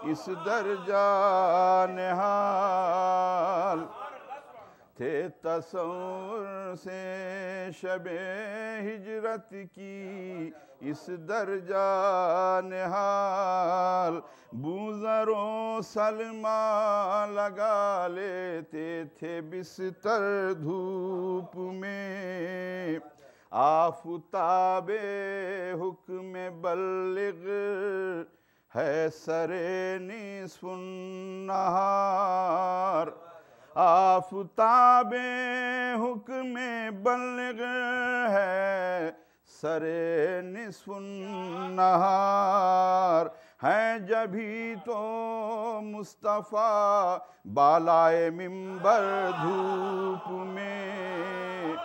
اس درجہ نہال تھے تصور سے شب ہجرت کی اس درجہ نہال بوذر و سلمہ لگا لیتے تھے بستر دھوپ میں آفتاب حکم بلغ ہے سر نصف النہار آفتاب حکم بلغ ہے سر نصف النہار ہے جبھی تو مصطفیٰ بالائے منبر دھوپ میں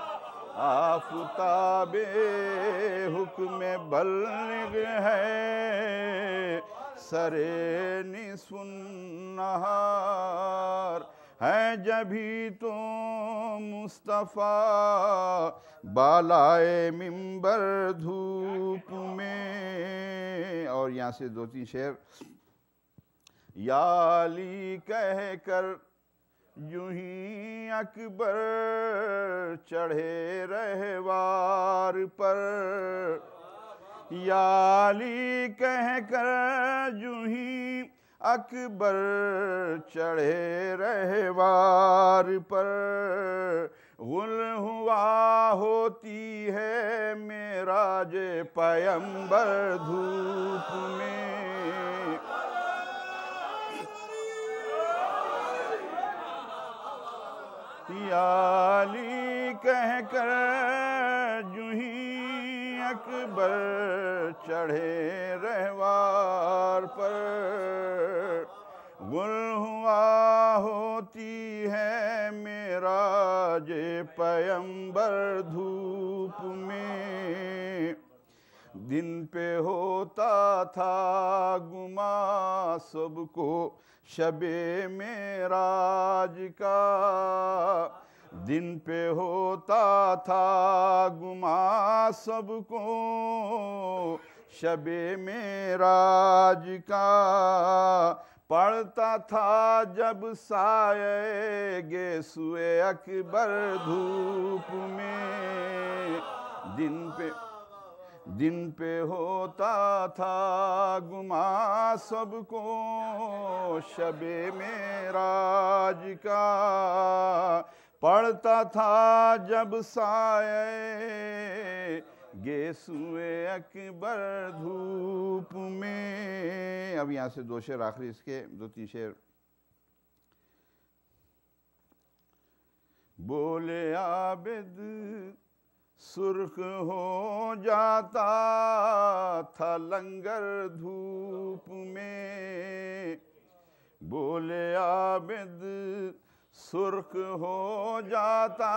آفتاب حکم بلغ ہے سر نصف النہار ہے جبھی تو مصطفیٰ بالائے منبر دھوپ میں اور یہاں سے دو تین شعر یا علی کہہ کر یوں ہی اکبر چڑھے رہوار پر یا علی کہہ کر یوں ہی اکبر چڑھے رہوار پر غل ہوا ہوتی ہے معراج پیمبر دھوپ میں یا علی کہہ کر یوں ہی اکبر چڑھے رہوار پر گل ہوا ہوتی ہے معراج پیمبر دھوپ میں دن پہ ہوتا تھا گما سب کو شب معراج کا دن پہ ہوتا تھا گما سب کو شب معراج کا پڑھتا تھا جب سایہ گیسوئے اکبر دھوپ میں دن پہ ہوتا تھا گما سب کو شب معراج کا پڑھتا تھا جب سایہ گیسوئے اکبر دھوپ میں اب یہاں سے دو شعر آخری اس کے دو تین شعر بولے عابد سرخ ہو جاتا تھا لنگر دھوپ میں بولے عابد سرخ ہو جاتا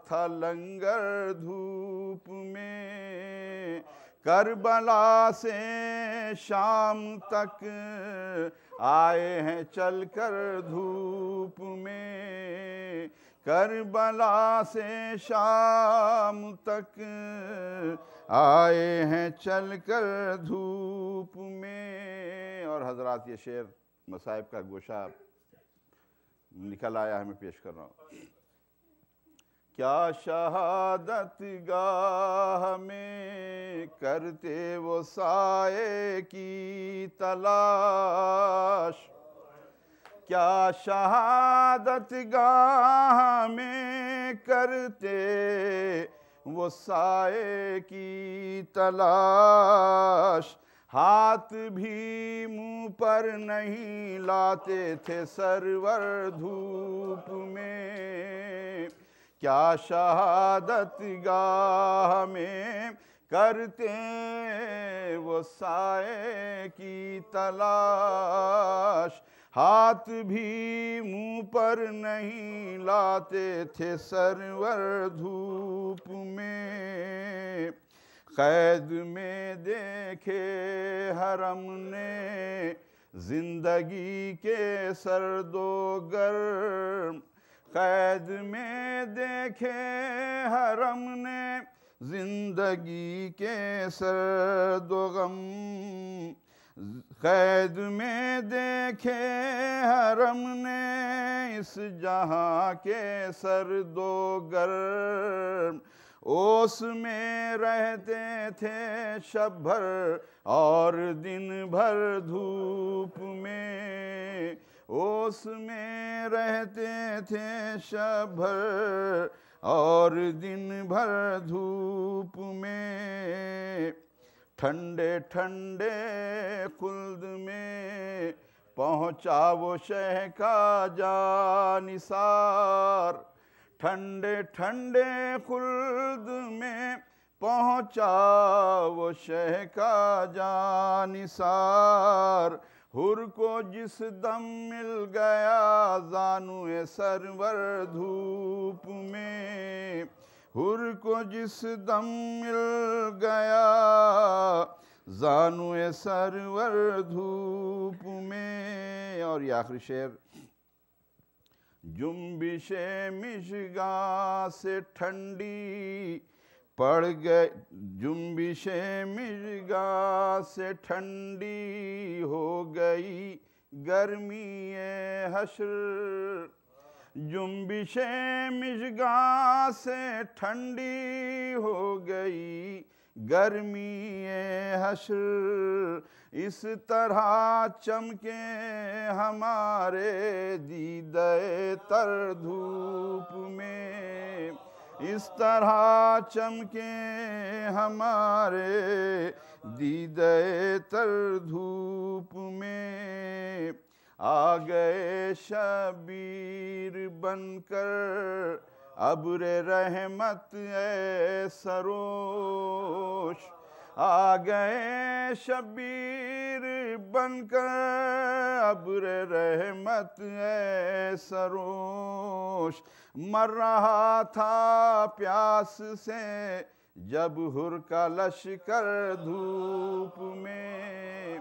تھا لنگر دھوپ میں کربلا سے شام تک آئے ہیں چل کر دھوپ میں کربلا سے شام تک آئے ہیں چل کر دھوپ میں اور حضرات یہ شعر مصائب کا گوشہ نکل آیا ہے میں پیش کر رہا ہوں کیا شہادت گاہ میں کرتے وہ سائے کی تلاش کیا شہادت گاہ میں کرتے وہ سائے کی تلاش ہاتھ بھی منہ پر نہیں لاتے تھے سرور دھوپ میں کیا شہادت گاہ میں کرتے وہ سائے کی تلاش ہاتھ بھی منہ پر نہیں لاتے تھے سرور دھوپ میں قید میں دیکھے حرم نے زندگی کے سرد و گرم قید میں دیکھے حرم نے زندگی کے سرد و غم قید میں دیکھے حرم نے اس جہاں کے سرد و گرم، اوس میں رہتے تھے شب بھر اور دن بھر دھوپ میں، اوس میں رہتے تھے شب بھر اور دن بھر دھوپ میں، ٹھنڈے ٹھنڈے خلد میں پہنچا وہ شہ کا جانثار، ٹھنڈے ٹھنڈے خلد میں پہنچا وہ شہ کا جانثار، حر کو جس دم مل گیا زانوئے سرور دھوپ میں، حر کو جس دم مل گیا زانوئے سرور دھوپ میں۔ اور یہ آخری شعر، جنبش مژگاں سے ٹھنڈی پڑ گئی، جنبش مژگاں سے ٹھنڈی ہو گئی گرمی حشر، جنبش مژگاں سے ٹھنڈی ہو گئی گرمی حشر، اس طرح چمکے ہمارے دیدہ تر دھوپ میں، اس طرح چمکے ہمارے دیدہ تر دھوپ میں، آ گئے شبیر بن کر ابر رحمت اے سروش، آ گئے شبیر بن کر ابر رحمت اے سروش، مر رہا تھا پیاس سے جب حر کا لشکر دھوپ میں،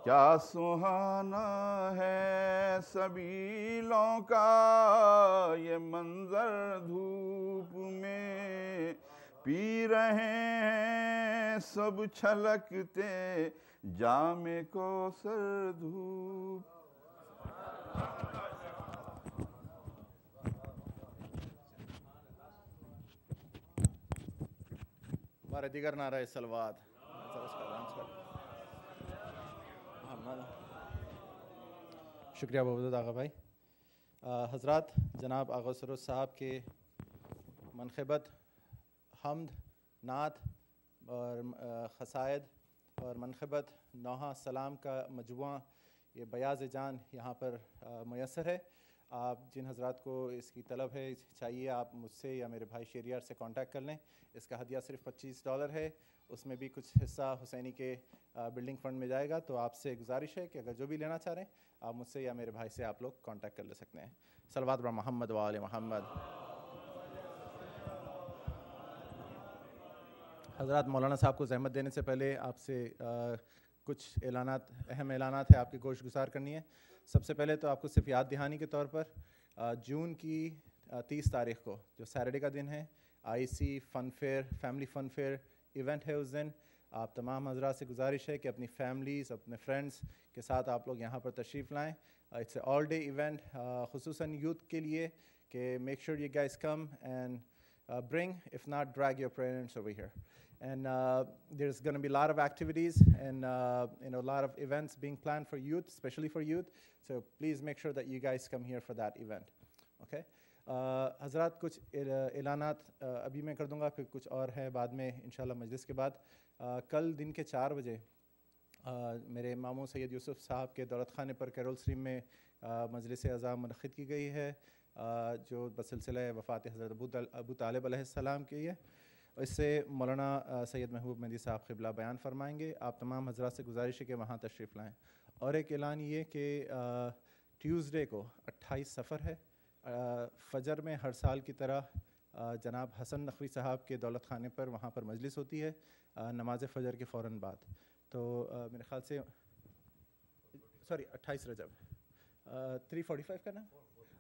کیا سہانا ہے سبیلوں کا یہ منظر دھوپ میں، پی رہے ہیں سب چھلکتے جام کوثر دھوپ۔ ہمارے دیگر نعرہ صلوات۔ شکریہ بہت آغا بھائی۔ حضرات، جناب آغا سروش صاحب کے منقبت حمد، نعت اور قصائد اور منقبت نوحہ سلام کا مجموعہ یہ بیاض جان یہاں پر میسر ہے۔ آپ جن حضرات کو اس کی طلب ہے چاہیے، آپ مجھ سے یا میرے بھائی شہریار سے کانٹیکٹ کر لیں۔ اس کا ہدیہ صرف $25 ہے، اس میں بھی کچھ حصہ حسینی کے بلڈنگ فنڈ میں جائے گا۔ تو آپ سے گزارش ہے کہ اگر جو بھی لینا چاہ رہے ہیں آپ مجھ سے یا میرے بھائی سے آپ لوگ کانٹیکٹ کر لے سکتے ہیں۔ صلوات بر محمد و آل محمد۔ حضرات، مولانا صاحب کو زحمت دینے سے پہلے آپ سے کچھ اعلانات، اہم اعلانات ہیں آپ کی گوش گزار کرنی ہے۔ سب سے پہلے تو آپ کو صرف یاد دہانی کے طور پر جون کی 30 تاریخ کو جو سیٹرڈے کا دن ہے، IC فن فیئر، فیملی فن فیئر ایونٹ ہے۔ اس دن آپ تمام حضرات سے گزارش ہے کہ اپنی فیملیز، اپنے فرینڈس کے ساتھ آپ لوگ یہاں پر تشریف لائیں۔ It's a all day event, خصوصاً یوتھ کے لیے، کہ make sure you guys come and bring, if not drag your parents over here. And there's going to be a lot of activities and a lot of events being planned for youth, especially for youth. So please make sure that you guys come here for that event. Okay? حضرات، کچھ اعلانات ابھی میں کر دوں گا، پھر کچھ اور ہے بعد میں انشاءاللہ مجلس کے بعد۔ کل دن کے 4 بجے میرے ماموں سید یوسف صاحب کے دولت خانے پر کیرول اسٹریم میں مجلس اعزاز منعقد کی گئی ہے، جو بسلسلہ وفات حضرت ابو طالب علیہ السلام کی ہے۔ اس سے مولانا سید محبوب مہدی صاحب قبلہ بیان فرمائیں گے۔ آپ تمام حضرات سے گزارش ہے کہ وہاں تشریف لائیں۔ اور ایک اعلان یہ کہ ٹیوزڈے کو 28 صفر ہے، فجر میں ہر سال کی طرح جناب حسن نقوی صاحب کے دولت خانے پر وہاں پر مجلس ہوتی ہے نماز فجر کے فوراً بعد۔ تو میرے خیال سے 28 رجب 3:45 کا نا،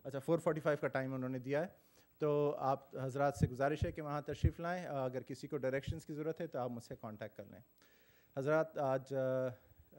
اچھا 4:45 کا ٹائم انہوں نے دیا ہے۔ تو آپ حضرات سے گزارش ہے کہ وہاں تشریف لائیں۔ اگر کسی کو ڈائریکشنز کی ضرورت ہے تو آپ مجھ سے کانٹیکٹ کر لیں۔ حضرات، آج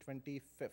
25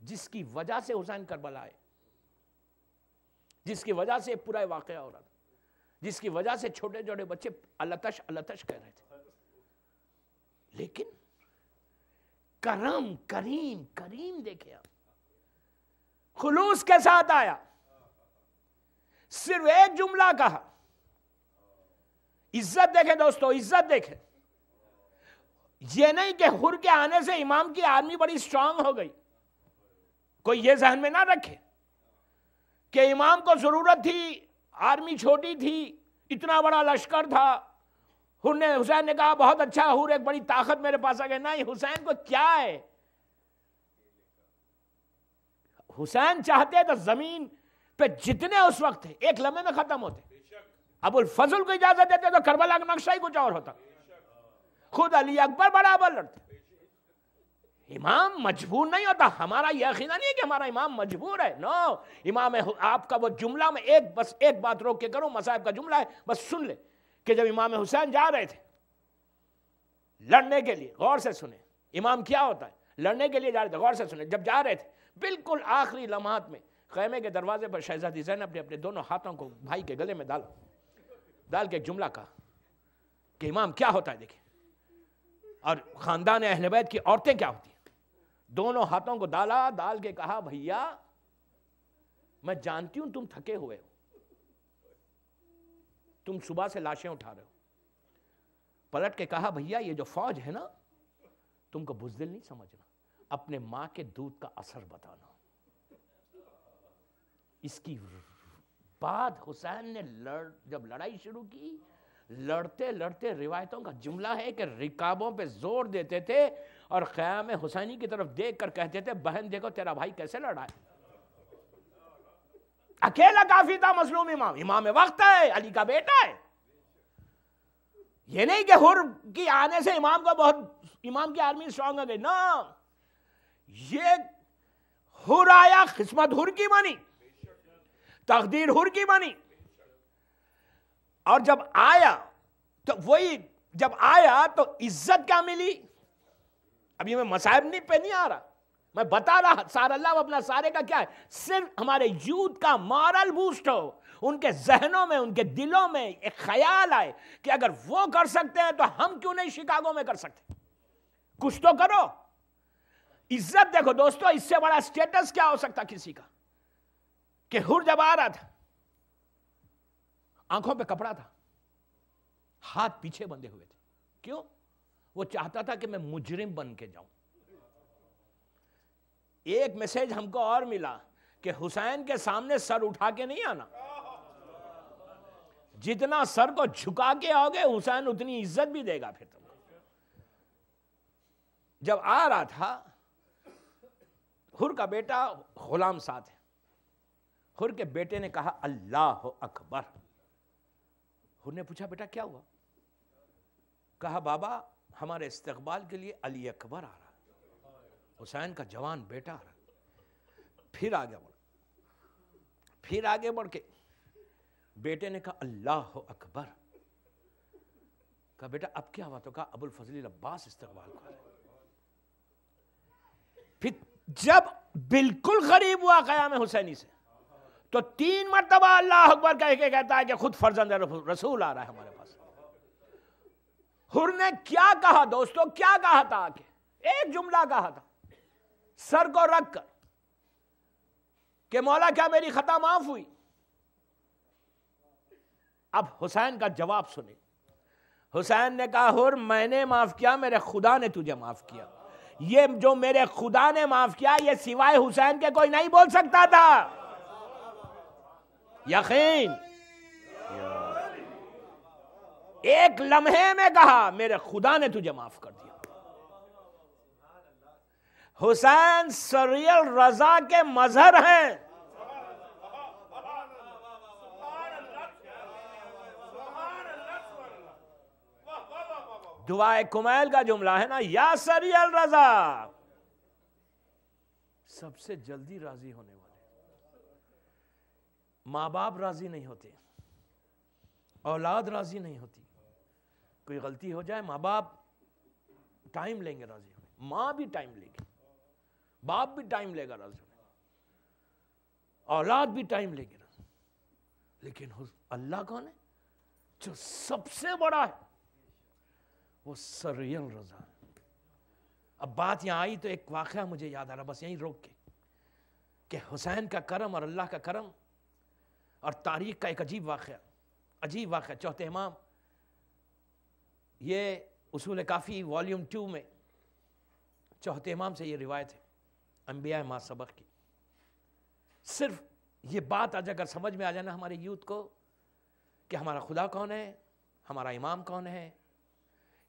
جس کی وجہ سے حسین کربلا آئے، جس کی وجہ سے پورا واقعہ ہو رہا تھا، جس کی وجہ سے چھوٹے چھوٹے بچے التش التش کہہ رہے تھے، لیکن کرم کریم کریم دیکھے آپ، خلوص کے ساتھ آیا، صرف ایک جملہ کہا، عزت دیکھیں دوستو، عزت دیکھیں، یہ نہیں کہ حر کے آنے سے امام کی آرمی بڑی سٹرانگ ہو گئی، کوئی یہ ذہن میں نہ رکھے کہ امام کو ضرورت تھی، آرمی چھوٹی تھی، اتنا بڑا لشکر تھا، حسین نے کہا بہت اچھا حر ایک بڑی طاقت میرے پاس آ گئی، نہیں، حسین کو کیا ہے، حسین چاہتے تو زمین پہ جتنے اس وقت تھے ایک لمحے میں ختم ہوتے، ابو الفضل کو اجازت دیتے تو کربلا کا نقشہ ہی کچھ اور ہوتا، خود علی اکبر برابر لڑتے، امام مجبور نہیں ہوتا، ہمارا یہ عقیدہ نہیں ہے کہ ہمارا امام مجبور ہے، نو، امام آپ کا وہ جملہ میں بس ایک بات روک کے کروں، مصائب کا جملہ ہے، بس سن لے کہ جب امام حسین جا رہے تھے لڑنے کے لیے، غور سے سنیں، امام کیا ہوتا ہے، لڑنے کے لیے جا رہے تھے، غور سے سنیں، جب جا رہے تھے بالکل آخری لمحات میں خیمے کے دروازے پر شہزادی زینب نے اپنے دونوں ہاتھوں کو بھائی کے گلے میں ڈال کے ایک جملہ کہا کہ امام کیا ہوتا ہے دیکھیں، اور خاندان اہل بیت کی عورتیں کیا ہوتی ہیں، دونوں ہاتھوں کو ڈال کے کہا بھیا میں جانتی ہوں تم تھکے ہوئے ہو، تم صبح سے لاشیں اٹھا رہے ہو، پلٹ کے کہا بھیا یہ جو فوج ہے نا تم کو بزدل نہیں سمجھنا، اپنے ماں کے دودھ کا اثر بتانا۔ اس کی بعد حسین نے جب لڑائی شروع کی، لڑتے لڑتے روایتوں کا جملہ ہے کہ رکابوں پہ زور دیتے تھے اور خیام حسینی کی طرف دیکھ کر کہتے تھے بہن دیکھو تیرا بھائی کیسے لڑا ہے، اکیلا کافی تھا مظلوم امام وقت ہے، علی کا بیٹا ہے، یہ نہیں کہ حر کی آنے سے امام کی آرمی سٹرانگ ہو گئی، نا، یہ حر آیا، قسمت حر کی بنی، تقدیر حر کی بنی، اور جب آیا تو عزت کیا ملی، ابھی میں مصائب پہ نہیں آ رہا، میں بتا رہا سارا اللہ اپنا سارے کا کیا ہے، صرف ہمارے یوتھ کا مارل بوسٹ ہو، ان کے ذہنوں میں ان کے دلوں میں ایک خیال آئے کہ اگر وہ کر سکتے ہیں تو ہم کیوں نہیں شکاگو میں کر سکتے، کچھ تو کرو، عزت دیکھو دوستو، اس سے بڑا سٹیٹس کیا ہو سکتا کسی کا، کہ حر جب آ رہا تھا آنکھوں پہ کپڑا تھا، ہاتھ پیچھے بندھے ہوئے تھے، کیوں؟ وہ چاہتا تھا کہ میں مجرم بن کے جاؤں۔ ایک میسج ہم کو اور ملا کہ حسین کے سامنے سر اٹھا کے نہیں آنا، جتنا سر کو جھکا کے آؤ گے حسین اتنی عزت بھی دے گا پھر تم کو۔ جب آ رہا تھا، حر کا بیٹا غلام ساتھ ہے، حر کے بیٹے نے کہا اللہ اکبر، حر نے پوچھا بیٹا کیا ہوا؟ کہا بابا ہمارے استقبال کے لیے علی اکبر آ رہا ہے، حسین کا جوان بیٹا آ رہا ہے۔ پھر آگے بڑھ کے بیٹے نے کہا اللہ اکبر، کہا بیٹا اب کیا ہوا؟ تو کہا ابو الفضل عباس استقبال کو آ رہا ہے۔ پھر جب بالکل قریب ہوا قیام حسینی سے تو 3 مرتبہ اللہ اکبر کہہ کے کہتا ہے کہ خود فرزند رسول آ رہا ہے ہمارے پاس۔ حر نے کیا کہا دوستو، کیا کہا تھا؟ کہ ایک جملہ کہا تھا سر کو رکھ کر کہ مولا کیا میری خطا معاف ہوئی؟ اب حسین کا جواب سنیں، حسین نے کہا حر میں نے معاف کیا، میرے خدا نے تجھے معاف کیا، یہ جو میرے خدا نے معاف کیا یہ سوائے حسین کے کوئی نہیں بول سکتا تھا، یقین، ایک لمحے میں کہا میرے خدا نے تجھے معاف کر دیا۔ حسین سریل رضا کے مظہر ہیں، دعائے کمیل کا جملہ ہے نا، یا سریل رضا، سب سے جلدی راضی ہونے والے۔ ماں باپ راضی نہیں ہوتے، اولاد راضی نہیں ہوتی، کوئی غلطی ہو جائے ماں باپ ٹائم لیں گے راضی ہونے، ماں بھی ٹائم لے گی، باپ بھی ٹائم لے گا راضی ہونے، اولاد بھی ٹائم لے گی راضی، لیکن اللہ کون ہے؟ جو سب سے بڑا ہے، وہ سریل رضا ہے۔ اب بات یہاں آئی تو ایک واقعہ مجھے یاد آ رہا، بس یہیں روک کے، کہ حسین کا کرم اور اللہ کا کرم اور تاریخ کا ایک عجیب واقعہ، چوتھے امام، یہ اصول کافی والیوم 2 میں چوتھے امام سے یہ روایت ہے انبیاء ما سبق کی۔ صرف یہ بات آج اگر سمجھ میں آ جانا ہمارے یوتھ کو کہ ہمارا خدا کون ہے، ہمارا امام کون ہے،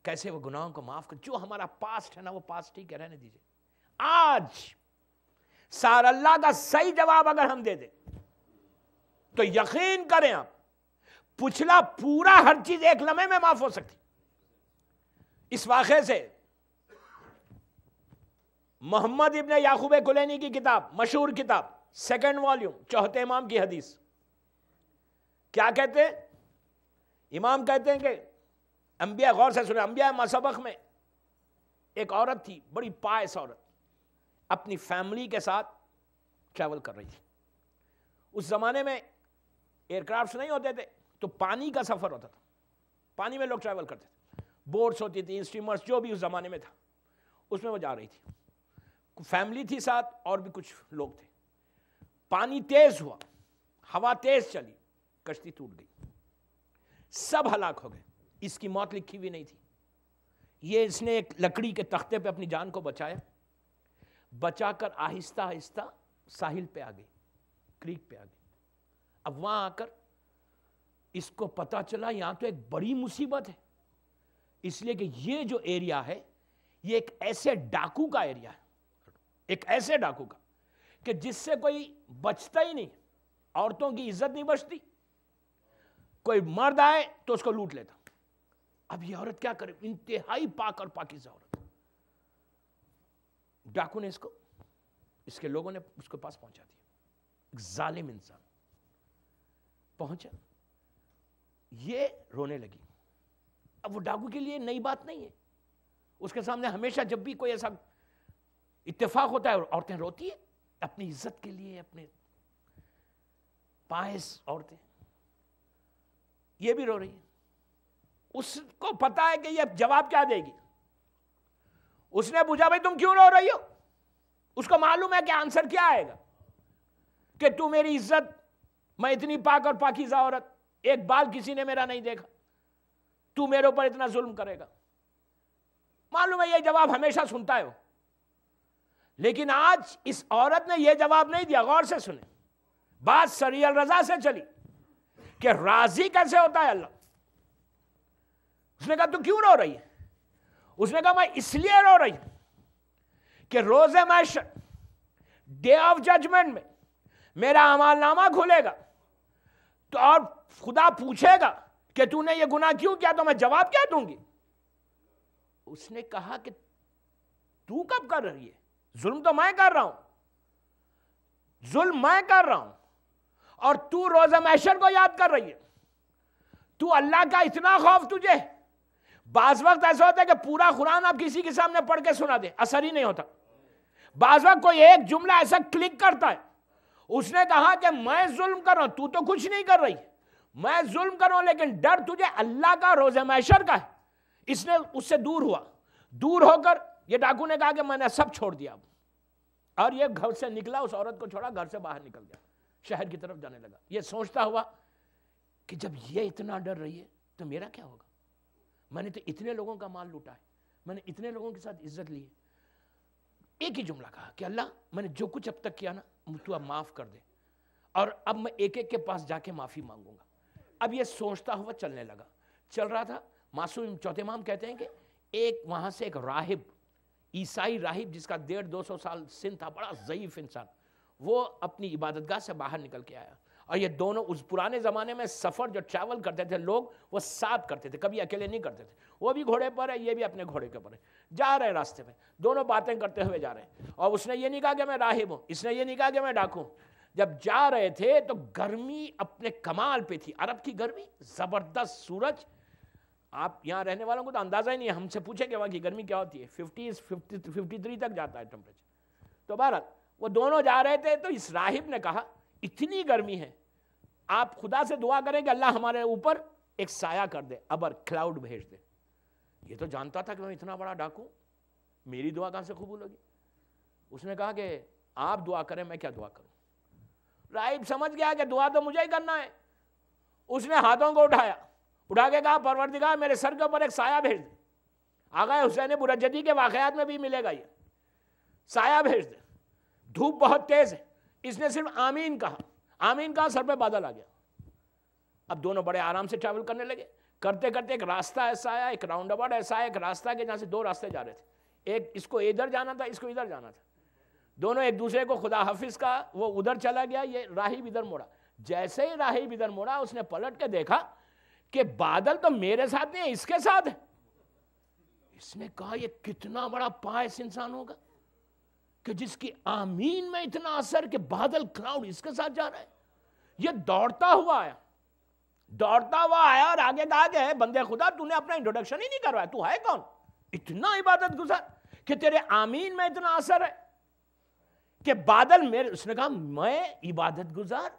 کیسے وہ گناہوں کو معاف کر، جو ہمارا پاسٹ ہے نا وہ پاسٹ ہی رہنے دیجئے۔ آج سار اللہ کا صحیح جواب اگر ہم دے دیں تو یقین کریں آپ، پچھلا پورا ہر چیز ایک لمحے میں معاف ہو سکتی۔ اس واقعے سے محمد ابن یعقوب کلینی کی کتاب، مشہور کتاب، 2 والیوم، چوتھے امام کی حدیث، کیا کہتے ہیں؟ امام کہتے ہیں کہ انبیاء، غور سے سنیں، انبیاء مسبق میں ایک عورت تھی، بڑی پائس عورت، اپنی فیملی کے ساتھ ٹریول کر رہی تھی۔ اس زمانے میں ایئر کرافٹس نہیں ہوتے تھے تو پانی کا سفر ہوتا تھا، پانی میں لوگ ٹریول کرتے تھے، بوٹس ہوتی تھی، اسٹیمرز، جو بھی اس زمانے میں تھا، اس میں وہ جا رہی تھی، فیملی تھی ساتھ اور بھی کچھ لوگ تھے۔ پانی تیز ہوا، ہوا تیز چلی، کشتی ٹوٹ گئی، سب ہلاک ہو گئے، اس کی موت لکھی ہوئی نہیں تھی۔ یہ اس نے ایک لکڑی کے تختے پہ اپنی جان کو بچایا، بچا کر آہستہ آہستہ ساحل پہ آ گئی، کریک پہ آ گئی۔ اب وہاں آ کر اس کو پتا چلا یہاں تو ایک بڑی مصیبت ہے، اس لیے کہ یہ جو ایریا ہے یہ ایک ایسے ڈاکو کا ایریا ہے، ایک ایسے ڈاکو کا کہ جس سے کوئی بچتا ہی نہیں، عورتوں کی عزت نہیں بچتی، کوئی مرد آئے تو اس کو لوٹ لیتا۔ اب یہ عورت کیا کرے، انتہائی پاک اور پاکیزہ عورت، ڈاکو نے اس کے لوگوں نے اس کے پاس پہنچا دیا، ایک ظالم انسان پہنچا، یہ رونے لگی۔ اب وہ ڈاکو کے لیے نئی بات نہیں ہے، اس کے سامنے ہمیشہ جب بھی کوئی ایسا اتفاق ہوتا ہے عورتیں روتی ہیں اپنی عزت کے لیے، اپنے پائس عورتیں، یہ بھی رو رہی ہے۔ اس کو پتا ہے کہ یہ جواب کیا دے گی، اس نے پوچھا بھائی تم کیوں رو رہی ہو؟ اس کو معلوم ہے کہ آنسر کیا آئے گا، کہ تو میری عزت، میں اتنی پاک اور پاکیزہ عورت، ایک بال کسی نے میرا نہیں دیکھا، تو میرے اوپر اتنا ظلم کرے گا۔ معلوم ہے یہ جواب ہمیشہ سنتا ہے وہ، لیکن آج اس عورت نے یہ جواب نہیں دیا۔ غور سے سنیں، بات سریل رضا سے چلی کہ راضی کیسے ہوتا ہے اللہ۔ اس نے کہا تو کیوں رو رہی ہے؟ اس نے کہا میں اس لیے رو رہی ہوں کہ روز محشر، ڈے آف ججمنٹ میں میرا اعمال نامہ کھلے گا تو اور خدا پوچھے گا کہ تو نے یہ گناہ کیوں کیا، تو میں جواب کیا دوں گی؟ اس نے کہا کہ تو کب کر رہی ہے؟ ظلم تو میں کر رہا ہوں، ظلم میں کر رہا ہوں، اور تو روز محشر کو یاد کر رہی ہے۔ تو اللہ کا اتنا خوف تجھے، بعض وقت ایسا ہوتا ہے کہ پورا قرآن آپ کسی کے سامنے پڑھ کے سنا دیں، اثر ہی نہیں ہوتا۔ بعض وقت کوئی ایک جملہ ایسا کلک کرتا ہے۔ اس نے کہا کہ میں ظلم کر رہا ہوں، تو کچھ نہیں کر رہی، میں ظلم کر رہا ہوں، لیکن ڈر تجھے اللہ کا، روز محشر کا ہے۔ اس نے اس سے دور ہوا، دور ہو کر یہ ڈاکو نے کہا کہ میں نے سب چھوڑ دیا اب، اور یہ گھر سے نکلا، اس عورت کو چھوڑا، گھر سے باہر نکل گیا، شہر کی طرف جانے لگا، یہ سوچتا ہوا کہ جب یہ اتنا ڈر رہی ہے تو میرا کیا ہوگا؟ میں نے تو اتنے لوگوں کا مال لوٹا ہے، میں نے اتنے لوگوں کے ساتھ عزت لی ہے۔ ایک ہی جملہ کہا کہ اللہ میں نے جو کچھ اب تک کیا نا تو اب معاف کر دے، اور اب میں ایک ایک کے پاس جا کے معافی مانگوں گا۔ اب یہ سوچتا ہوا چلنے لگا، چل رہا تھا، معصوم چوتھے امام کہتے ہیں کہ ایک وہاں سے ایک راہب، عیسائی راہب جس کا 150-200 سال سن تھا، بڑا ضعیف انسان، وہ اپنی عبادت گاہ سے باہر نکل کے آیا، اور یہ دونوں اس پرانے زمانے میں سفر جو ٹریول کرتے تھے لوگ، وہ ساتھ کرتے تھے، کبھی اکیلے نہیں کرتے تھے، وہ بھی گھوڑے پر ہے، یہ بھی اپنے گھوڑے کے پر ہے، جا رہے ہیں راستے میں، دونوں باتیں کرتے ہوئے جا رہے ہیں، اور اس نے یہ نہیں کہا کہ میں راہب ہوں، اس نے یہ نہیں کہا کہ میں ڈاکو ہوں۔ جب جا رہے تھے تو گرمی اپنے کمال پہ تھی، عرب کی گرمی، زبردست سورج، آپ یہاں رہنے والوں کو تو اندازہ ہی نہیں ہے، ہم سے پوچھیں کہ وہاں کی گرمی کیا ہوتی ہے، 53 تک جاتا ہے ٹمپریچر، تو بہرحال وہ دونوں جا رہے تھے، تو اس راہب نے کہا اتنی گرمی ہے، آپ خدا سے دعا کریں کہ اللہ ہمارے اوپر ایک سایہ کر دے، ابر کلاؤڈ بھیج دے۔ یہ تو جانتا تھا کہ میں اتنا بڑا ڈاکو، میری دعا کہاں سے قبول ہوگی؟ اس نے کہا کہ آپ دعا کریں، میں کیا دعا کروں؟ راہب سمجھ گیا کہ دعا تو مجھے ہی کرنا ہے۔ اس نے ہاتھوں کو اٹھا کے کہا پروردگار میرے سر کے اوپر ایک سایہ بھیج دے۔ آقا حسین برجدی کے واقعات میں بھی ملے گا، یہ سایہ بھیج دے، دھوپ بہت تیز ہے۔ اس نے صرف آمین کہا، آمین کہا، سر پہ بادل آ گیا۔ اب دونوں بڑے آرام سے ٹریول کرنے لگے، کرتے کرتے ایک راستہ ایسا آیا، ایک راؤنڈ اباؤٹ ایسا آیا، ایک راستہ کہ جہاں سے دو راستے جا رہے تھے، ایک اس کو ادھر جانا تھا، اس کو ادھر جانا تھا۔ دونوں ایک دوسرے کو خدا حافظ کا، وہ ادھر چلا گیا، یہ راہب ادھر موڑا۔ جیسے ہی راہب ادھر موڑا، اس نے پلٹ کے دیکھا کہ بادل تو میرے ساتھ نہیں ہے، اس کے ساتھ ہے۔ اس نے کہا یہ کتنا بڑا پائس انسان ہوگا کہ جس کی آمین میں اتنا اثر کہ بادل کلاؤڈ اس کے ساتھ جا رہا ہے۔ یہ دوڑتا ہوا آیا اور آگے کہا کہ بندے خدا تو نے اپنا انٹروڈکشن ہی نہیں کروایا، تو ہے کون؟ اتنا عبادت گزار کہ تیرے آمین میں اتنا اثر ہے کہ بادل میرے۔ اس نے کہا میں عبادت گزار؟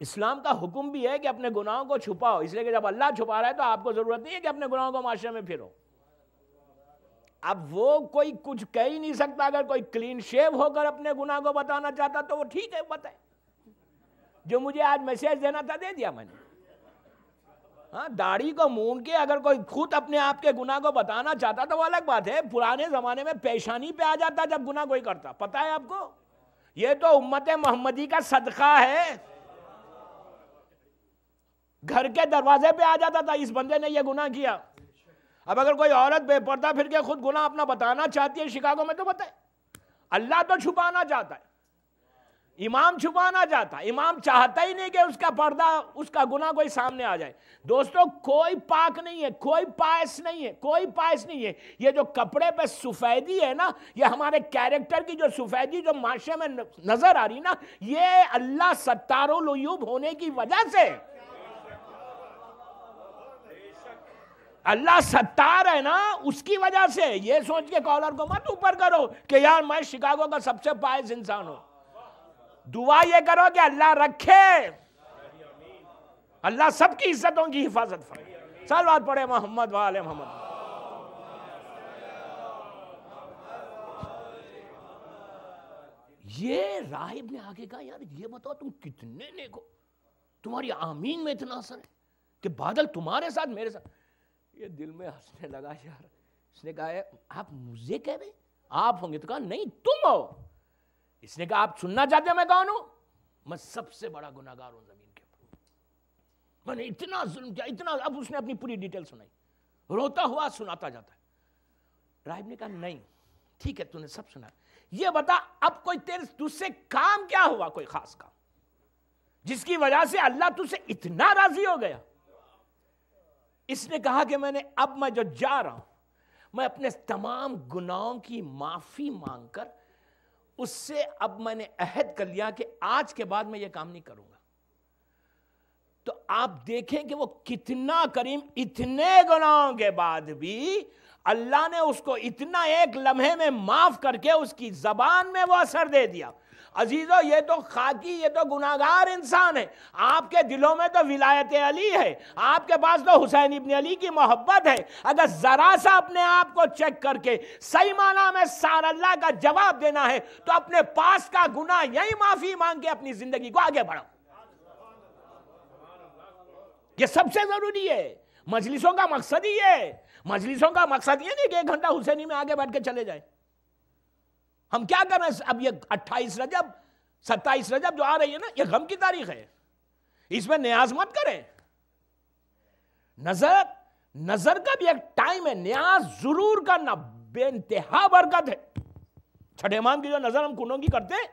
اسلام کا حکم بھی ہے کہ اپنے گناہوں کو چھپاؤ، اس لیے کہ جب اللہ چھپا رہا ہے تو آپ کو ضرورت نہیں ہے کہ اپنے گناہوں کو معاشرے میں پھرو۔ اب وہ کوئی کچھ کہہ ہی نہیں سکتا، اگر کوئی کلین شیو ہو کر اپنے گناہ کو بتانا چاہتا تو وہ ٹھیک ہے، بتائے۔ جو مجھے آج میسیج دینا تھا دے دیا میں نے۔ ہاں، داڑھی کو مون کے اگر کوئی خود اپنے آپ کے گناہ کو بتانا چاہتا تو وہ الگ بات ہے۔ پرانے زمانے میں پیشانی پہ آ جاتا جب گناہ کوئی کرتا، پتہ ہے آپ کو؟ یہ تو امت محمدی کا صدقہ ہے۔ گھر کے دروازے پہ آ جاتا تھا، اس بندے نے یہ گناہ کیا۔ اب اگر کوئی عورت بے پردہ پھر کے خود گناہ اپنا بتانا چاہتی ہے شکاگو میں تو بتائے۔ اللہ تو چھپانا چاہتا ہے، امام چھپانا چاہتا ہے، امام چاہتا ہی نہیں کہ اس کا پردہ، اس کا گناہ کوئی سامنے آ جائے۔ دوستو کوئی پاک نہیں ہے، کوئی پائس نہیں ہے، کوئی پائس نہیں ہے۔ یہ جو کپڑے پہ سفیدی ہے نا، یہ ہمارے کیریکٹر کی جو سفیدی جو معاشرے میں نظر آ رہی نا، یہ اللہ ستار العیوب ہونے کی وجہ سے۔ اللہ ستار ہے نا، اس کی وجہ سے۔ یہ سوچ کے کالر کو مت اوپر کرو کہ یار میں شکاگو کا سب سے پائس انسان ہوں۔ دعا یہ کرو کہ اللہ رکھے، اللہ سب کی عزتوں کی حفاظت فرمائے۔ صلوات پڑھے محمد و آل محمد۔ یہ راہب نے آگے کہا یار یہ بتاؤ تم کتنے نیک ہو، تمہاری آمین میں اتنا اثر ہے کہ بادل تمہارے ساتھ میرے ساتھ۔ یہ دل میں ہنسنے لگا یار۔ اس نے کہا آپ مجھے کہہ رہے آپ ہوں گے؟ تو کہا نہیں تم ہو۔ اس نے کہا آپ سننا چاہتے ہیں میں کون ہوں؟ میں سب سے بڑا گناہگار ہوں زمین کے اوپر، میں نے اتنا ظلم کیا، اتنا۔ اب اس نے اپنی پوری ڈیٹیل سنائی، روتا ہوا سناتا جاتا ہے۔ راہب نے کہا نہیں ٹھیک ہے تو نے سب سنا، یہ بتا اب کوئی تجھ سے کام کیا ہوا، کوئی خاص کام جس کی وجہ سے اللہ تجھ سے اتنا راضی ہو گیا؟ اس نے کہا کہ اب میں جو جا رہا ہوں، میں اپنے تمام گناہوں کی معافی مانگ کر اس سے اب میں نے عہد کر لیا کہ آج کے بعد میں یہ کام نہیں کروں گا۔ تو آپ دیکھیں کہ وہ کتنا کریم، اتنے گناہوں کے بعد بھی اللہ نے اس کو اتنا ایک لمحے میں معاف کر کے اس کی زبان میں وہ اثر دے دیا۔ عزیزو یہ تو خاکی، یہ تو گناہگار انسان ہے، آپ کے دلوں میں تو ولایت علی ہے، آپ کے پاس تو حسین ابن علی کی محبت ہے۔ اگر ذرا سا اپنے آپ کو چیک کر کے صحیح معنی میں سار اللہ کا جواب دینا ہے تو اپنے پاس کا گناہ یہی معافی مانگ کے اپنی زندگی کو آگے بڑھاؤ۔ یہ سب سے ضروری ہے۔ مجلسوں کا مقصد ہی ہے، مجلسوں کا مقصد یہ نہیں کہ 1 گھنٹہ حسینی میں آگے بیٹھ کے چلے جائیں۔ ہم کیا کر رہے ہیں اب؟ یہ 28 رجب 27 رجب جو آ رہی ہے نا، یہ غم کی تاریخ ہے، اس میں نیاز مت کریں۔ نظر کا بھی ایک ٹائم ہے، نیاز ضرور کرنا بے انتہا برکت ہے۔ چھٹے امام کی جو نظر ہم کنوں کی کرتے ہیں،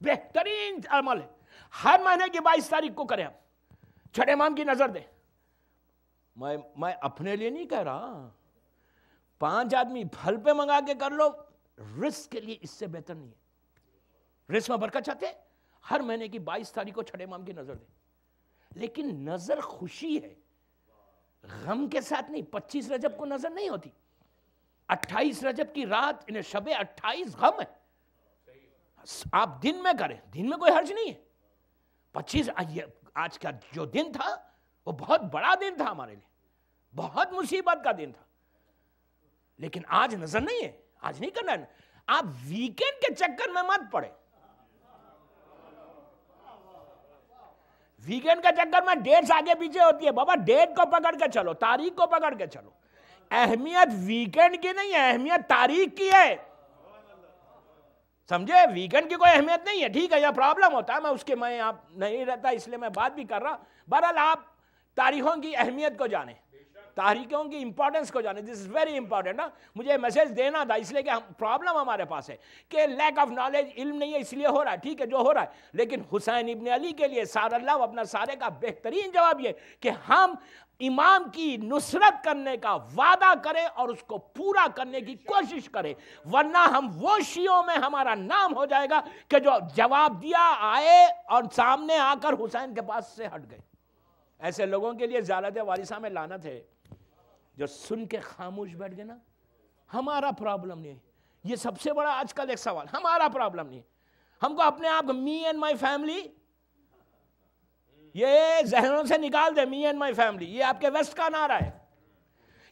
بہترین عمل ہے۔ ہر مہینے کی 22 تاریخ کو کریں، ہم چھٹے امام کی نظر دیں۔ میں اپنے لیے نہیں کہہ رہا، 5 آدمی پھل پہ منگا کے کر لو، رزق کے لیے اس سے بہتر نہیں ہے۔ رزق میں برکت چاہتے ہیں، ہر مہینے کی 22 تاریخ کو چھٹے امام کی نظر دیں۔ لیکن نظر خوشی ہے، غم کے ساتھ نہیں۔ 25 رجب کو نظر نہیں ہوتی، 28 رجب کی رات، انہیں شب 28 غم ہے، آپ دن میں کریں, دن میں کوئی حرج نہیں ہے. 25 آج کا جو دن تھا وہ بہت بڑا دن تھا ہمارے لیے, بہت مصیبت کا دن تھا, لیکن آج نظر نہیں ہے, آج نہیں کرنا ہے. آپ ویکینڈ کے چکر میں مت پڑے. ویکینڈ کے چکر میں ڈیٹس آگے پیچھے ہوتی ہے. بابا ڈیٹ کو پکڑ کے چلو, تاریخ کو پکڑ کے چلو. اہمیت ویکینڈ کی نہیں ہے, اہمیت تاریخ کی ہے. سمجھے, ویکینڈ کی کوئی اہمیت نہیں ہے. ٹھیک ہے, یہ پرابلم ہوتا ہے, میں آپ نہیں رہتا اس لیے میں بات بھی کر رہا. بہرحال آپ تاریخوں کی اہمیت کو جانیں, تاریخوں کی امپورٹنس کو جانیں. دس از ویری امپورٹنٹ. مجھے میسج دینا تھا اس لیے کہ پرابلم ہمارے پاس ہے کہ لیک آف نالج, علم نہیں ہے اس لیے ہو رہا ہے. ٹھیک ہے جو ہو رہا ہے, لیکن حسین ابن علی کے لیے سار اللہ اپنا سارے کا بہترین جواب یہ کہ ہم امام کی نصرت کرنے کا وعدہ کریں اور اس کو پورا کرنے کی کوشش کریں, ورنہ ہم وہ شیعوں میں ہمارا نام ہو جائے گا کہ جو جواب دیا آئے اور سامنے آ کر حسین کے پاس سے ہٹ گئے. ایسے لوگوں کے لیے زیارت وارثہ میں لعنت ہے جو سن کے خاموش بیٹھ گئے نا. ہمارا پرابلم نہیں ہے, یہ سب سے بڑا آج کل ایک سوال, ہمارا پرابلم نہیں ہے. ہم کو اپنے آپ می اینڈ مائی فیملی یہ ذہنوں سے نکال دے. می اینڈ مائی فیملی یہ آپ کے ویسٹ کا نعرہ ہے,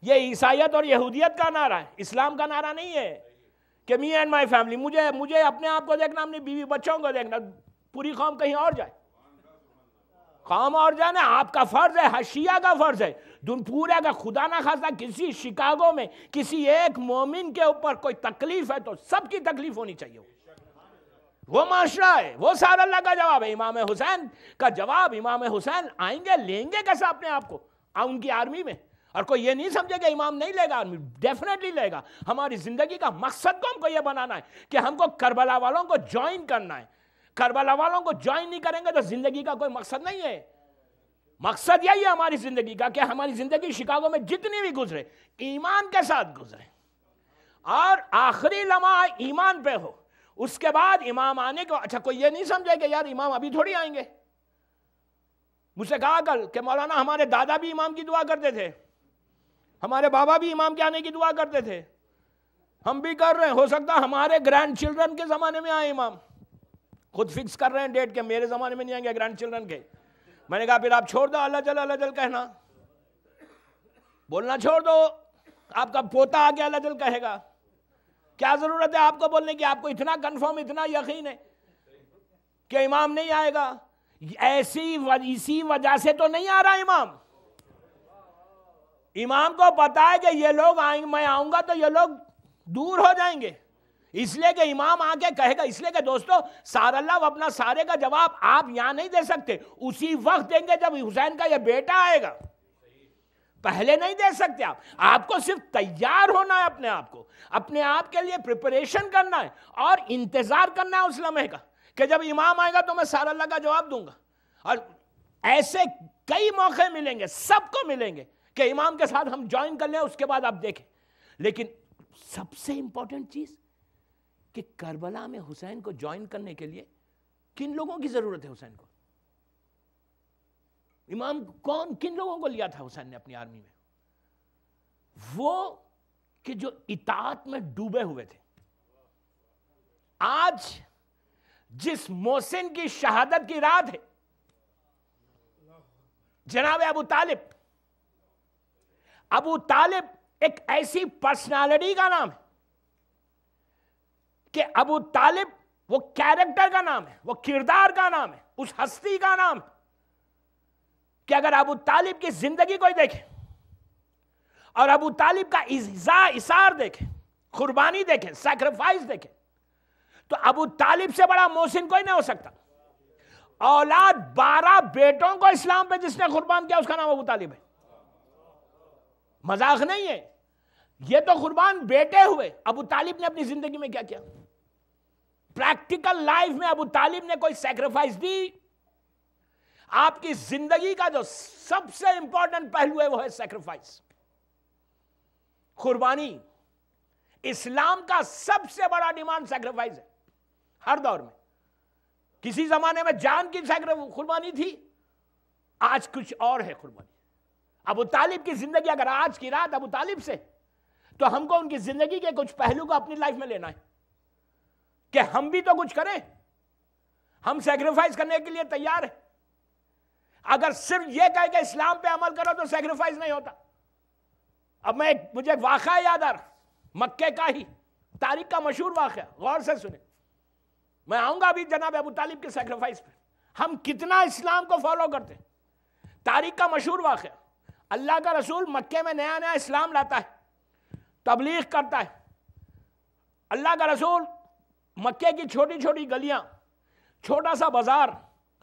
یہ عیسائیت اور یہودیت کا نعرہ ہے, اسلام کا نعرہ نہیں ہے کہ می اینڈ مائی فیملی. مجھے اپنے آپ کو دیکھنا, اپنی بیوی بچوں کو دیکھنا, پوری قوم کہیں اور جائے, قوم اور جانا آپ کا فرض ہے, شیعہ کا فرض ہے. پورے کا خدا نہ خواستہ کسی شکاگو میں کسی ایک مومن کے اوپر کوئی تکلیف ہے تو سب کی تکلیف ہونی چاہیے. وہ معاشرہ ہے, وہ سارا اللہ کا جواب ہے. امام حسین کا جواب, امام حسین آئیں گے, لیں گے کیسے اپنے آپ کو ان کی آرمی میں. اور کوئی یہ نہیں سمجھے کہ امام نہیں لے گا آرمی, ڈیفینیٹلی لے گا. ہماری زندگی کا مقصد کو ہم کو یہ بنانا ہے کہ ہم کو کربلا والوں کو جوائن کرنا ہے. کربلا والوں کو جوائن نہیں کریں گے تو زندگی کا کوئی مقصد نہیں ہے. مقصد یہی ہے ہماری زندگی کا کہ ہماری زندگی شکاگو میں جتنی بھی گزرے ایمان کے ساتھ گزرے اور آخری لمحہ ایمان پہ ہو. اس کے بعد امام آنے کو, اچھا کوئی یہ نہیں سمجھے کہ یار امام ابھی تھوڑی آئیں گے. مجھ سے کہا کل کہ مولانا ہمارے دادا بھی امام کی دعا کرتے تھے, ہمارے بابا بھی امام کے آنے کی دعا کرتے تھے, ہم بھی کر رہے ہیں, ہو سکتا ہمارے گرینڈ چلڈرن کے زمانے میں آئے امام. خود فکس کر رہے ہیں ڈیٹ کہ میرے زمانے میں نہیں آئیں گے گرینڈ چلڈرن کے. میں نے کہا پھر آپ چھوڑ دو اللہ جل کہنا, بولنا چھوڑ دو. آپ کا پوتا آگے اللہ جل کہے گا, کیا ضرورت ہے آپ کو بولنے کی؟ آپ کو اتنا کنفرم, اتنا یقین ہے کہ امام نہیں آئے گا. اسی وجہ سے تو نہیں آ رہا امام. امام کو پتا ہے کہ یہ لوگ آئیں, میں آؤں گا تو یہ لوگ دور ہو جائیں گے, اس لیے کہ امام آ کے کہے گا. اس لیے کہ دوستو سار اللہ اپنا سارے کا جواب آپ یہاں نہیں دے سکتے, اسی وقت دیں گے جب حسین کا یہ بیٹا آئے گا. پہلے نہیں دے سکتے آپ کو صرف تیار ہونا ہے, اپنے آپ کے لیے پریپریشن کرنا ہے اور انتظار کرنا ہے اس لمحے کا کہ جب امام آئے گا تو میں سارا اللہ کا جواب دوں گا. اور ایسے کئی موقع ملیں گے, سب کو ملیں گے کہ امام کے ساتھ ہم جوائن کر لیں, اس کے بعد آپ دیکھیں. لیکن سب سے امپورٹنٹ چیز کہ کربلا میں حسین کو جوائن کرنے کے لیے کن لوگوں کی ضرورت ہے؟ حسین کو امام کن لوگوں کو لیا تھا حسین نے اپنی آرمی میں؟ وہ کہ جو اطاعت میں ڈوبے ہوئے تھے. آج جس محسن کی شہادت کی رات ہے جناب ابو طالب ایک ایسی پرسنالٹی کا نام ہے کہ ابو طالب وہ کیریکٹر کا نام ہے, وہ کردار کا نام ہے, اس ہستی کا نام ہے کہ اگر ابو طالب کی زندگی کوئی دیکھے اور ابو طالب کا اظہار دیکھے, قربانی دیکھے, سیکریفائس دیکھے, تو ابو طالب سے بڑا محسن کوئی نہیں ہو سکتا. اولاد 12 بیٹوں کو اسلام پہ جس نے قربان کیا اس کا نام ابو طالب ہے. مذاق نہیں ہے, یہ تو قربان بیٹے ہوئے. ابو طالب نے اپنی زندگی میں کیا کیا؟ پریکٹیکل لائف میں ابو طالب نے کوئی سیکریفائس دی؟ آپ کی زندگی کا جو سب سے امپورٹنٹ پہلو ہے وہ ہے سیکریفائس, قربانی. اسلام کا سب سے بڑا ڈیمانڈ سیکریفائس ہے ہر دور میں. کسی زمانے میں جان کی قربانی تھی, آج کچھ اور ہے قربانی. ابو طالب کی زندگی اگر آج کی رات ابو طالب سے, تو ہم کو ان کی زندگی کے کچھ پہلو کو اپنی لائف میں لینا ہے کہ ہم بھی تو کچھ کریں. ہم سیکریفائز کرنے کے لیے تیار ہیں. اگر صرف یہ کہے کہ اسلام پہ عمل کرو تو سیکریفائز نہیں ہوتا. اب مجھے ایک واقعہ یاد آ رہا, مکے کا ہی تاریخ کا مشہور واقعہ, غور سے سنیں. میں آؤں گا ابھی جناب ابو طالب کے سیکریفائس پہ. ہم کتنا اسلام کو فالو کرتے ہیں. تاریخ کا مشہور واقعہ, اللہ کا رسول مکے میں نیا نیا اسلام لاتا ہے, تبلیغ کرتا ہے. اللہ کا رسول مکے کی چھوٹی چھوٹی گلیاں, چھوٹا سا بازار,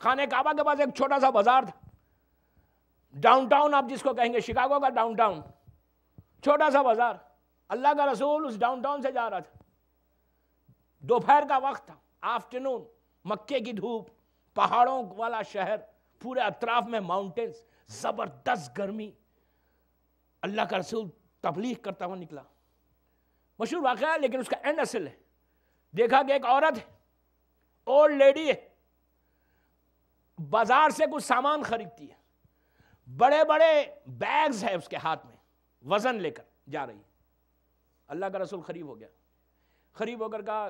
خانہ کعبہ کے پاس ایک چھوٹا سا بازار تھا, ڈاؤن ٹاؤن آپ جس کو کہیں گے, شکاگو کا ڈاؤن ٹاؤن, چھوٹا سا بازار. اللہ کا رسول اس ڈاؤن ٹاؤن سے جا رہا تھا, دوپہر کا وقت تھا, آفٹرنون, مکے کی دھوپ, پہاڑوں والا شہر, پورے اطراف میں ماؤنٹینز, زبردست گرمی. اللہ کا رسول تبلیغ کرتا ہوا نکلا. مشہور واقعہ ہے لیکن اس کا اینڈ اصل ہے. دیکھا کہ ایک عورت ہے, اولڈ لیڈی ہے, بازار سے کچھ سامان خریدتی ہے, بڑے بڑے بیگز ہے اس کے ہاتھ میں, وزن لے کر جا رہی ہے. اللہ کا رسول قریب ہو گیا, قریب ہو کر کہا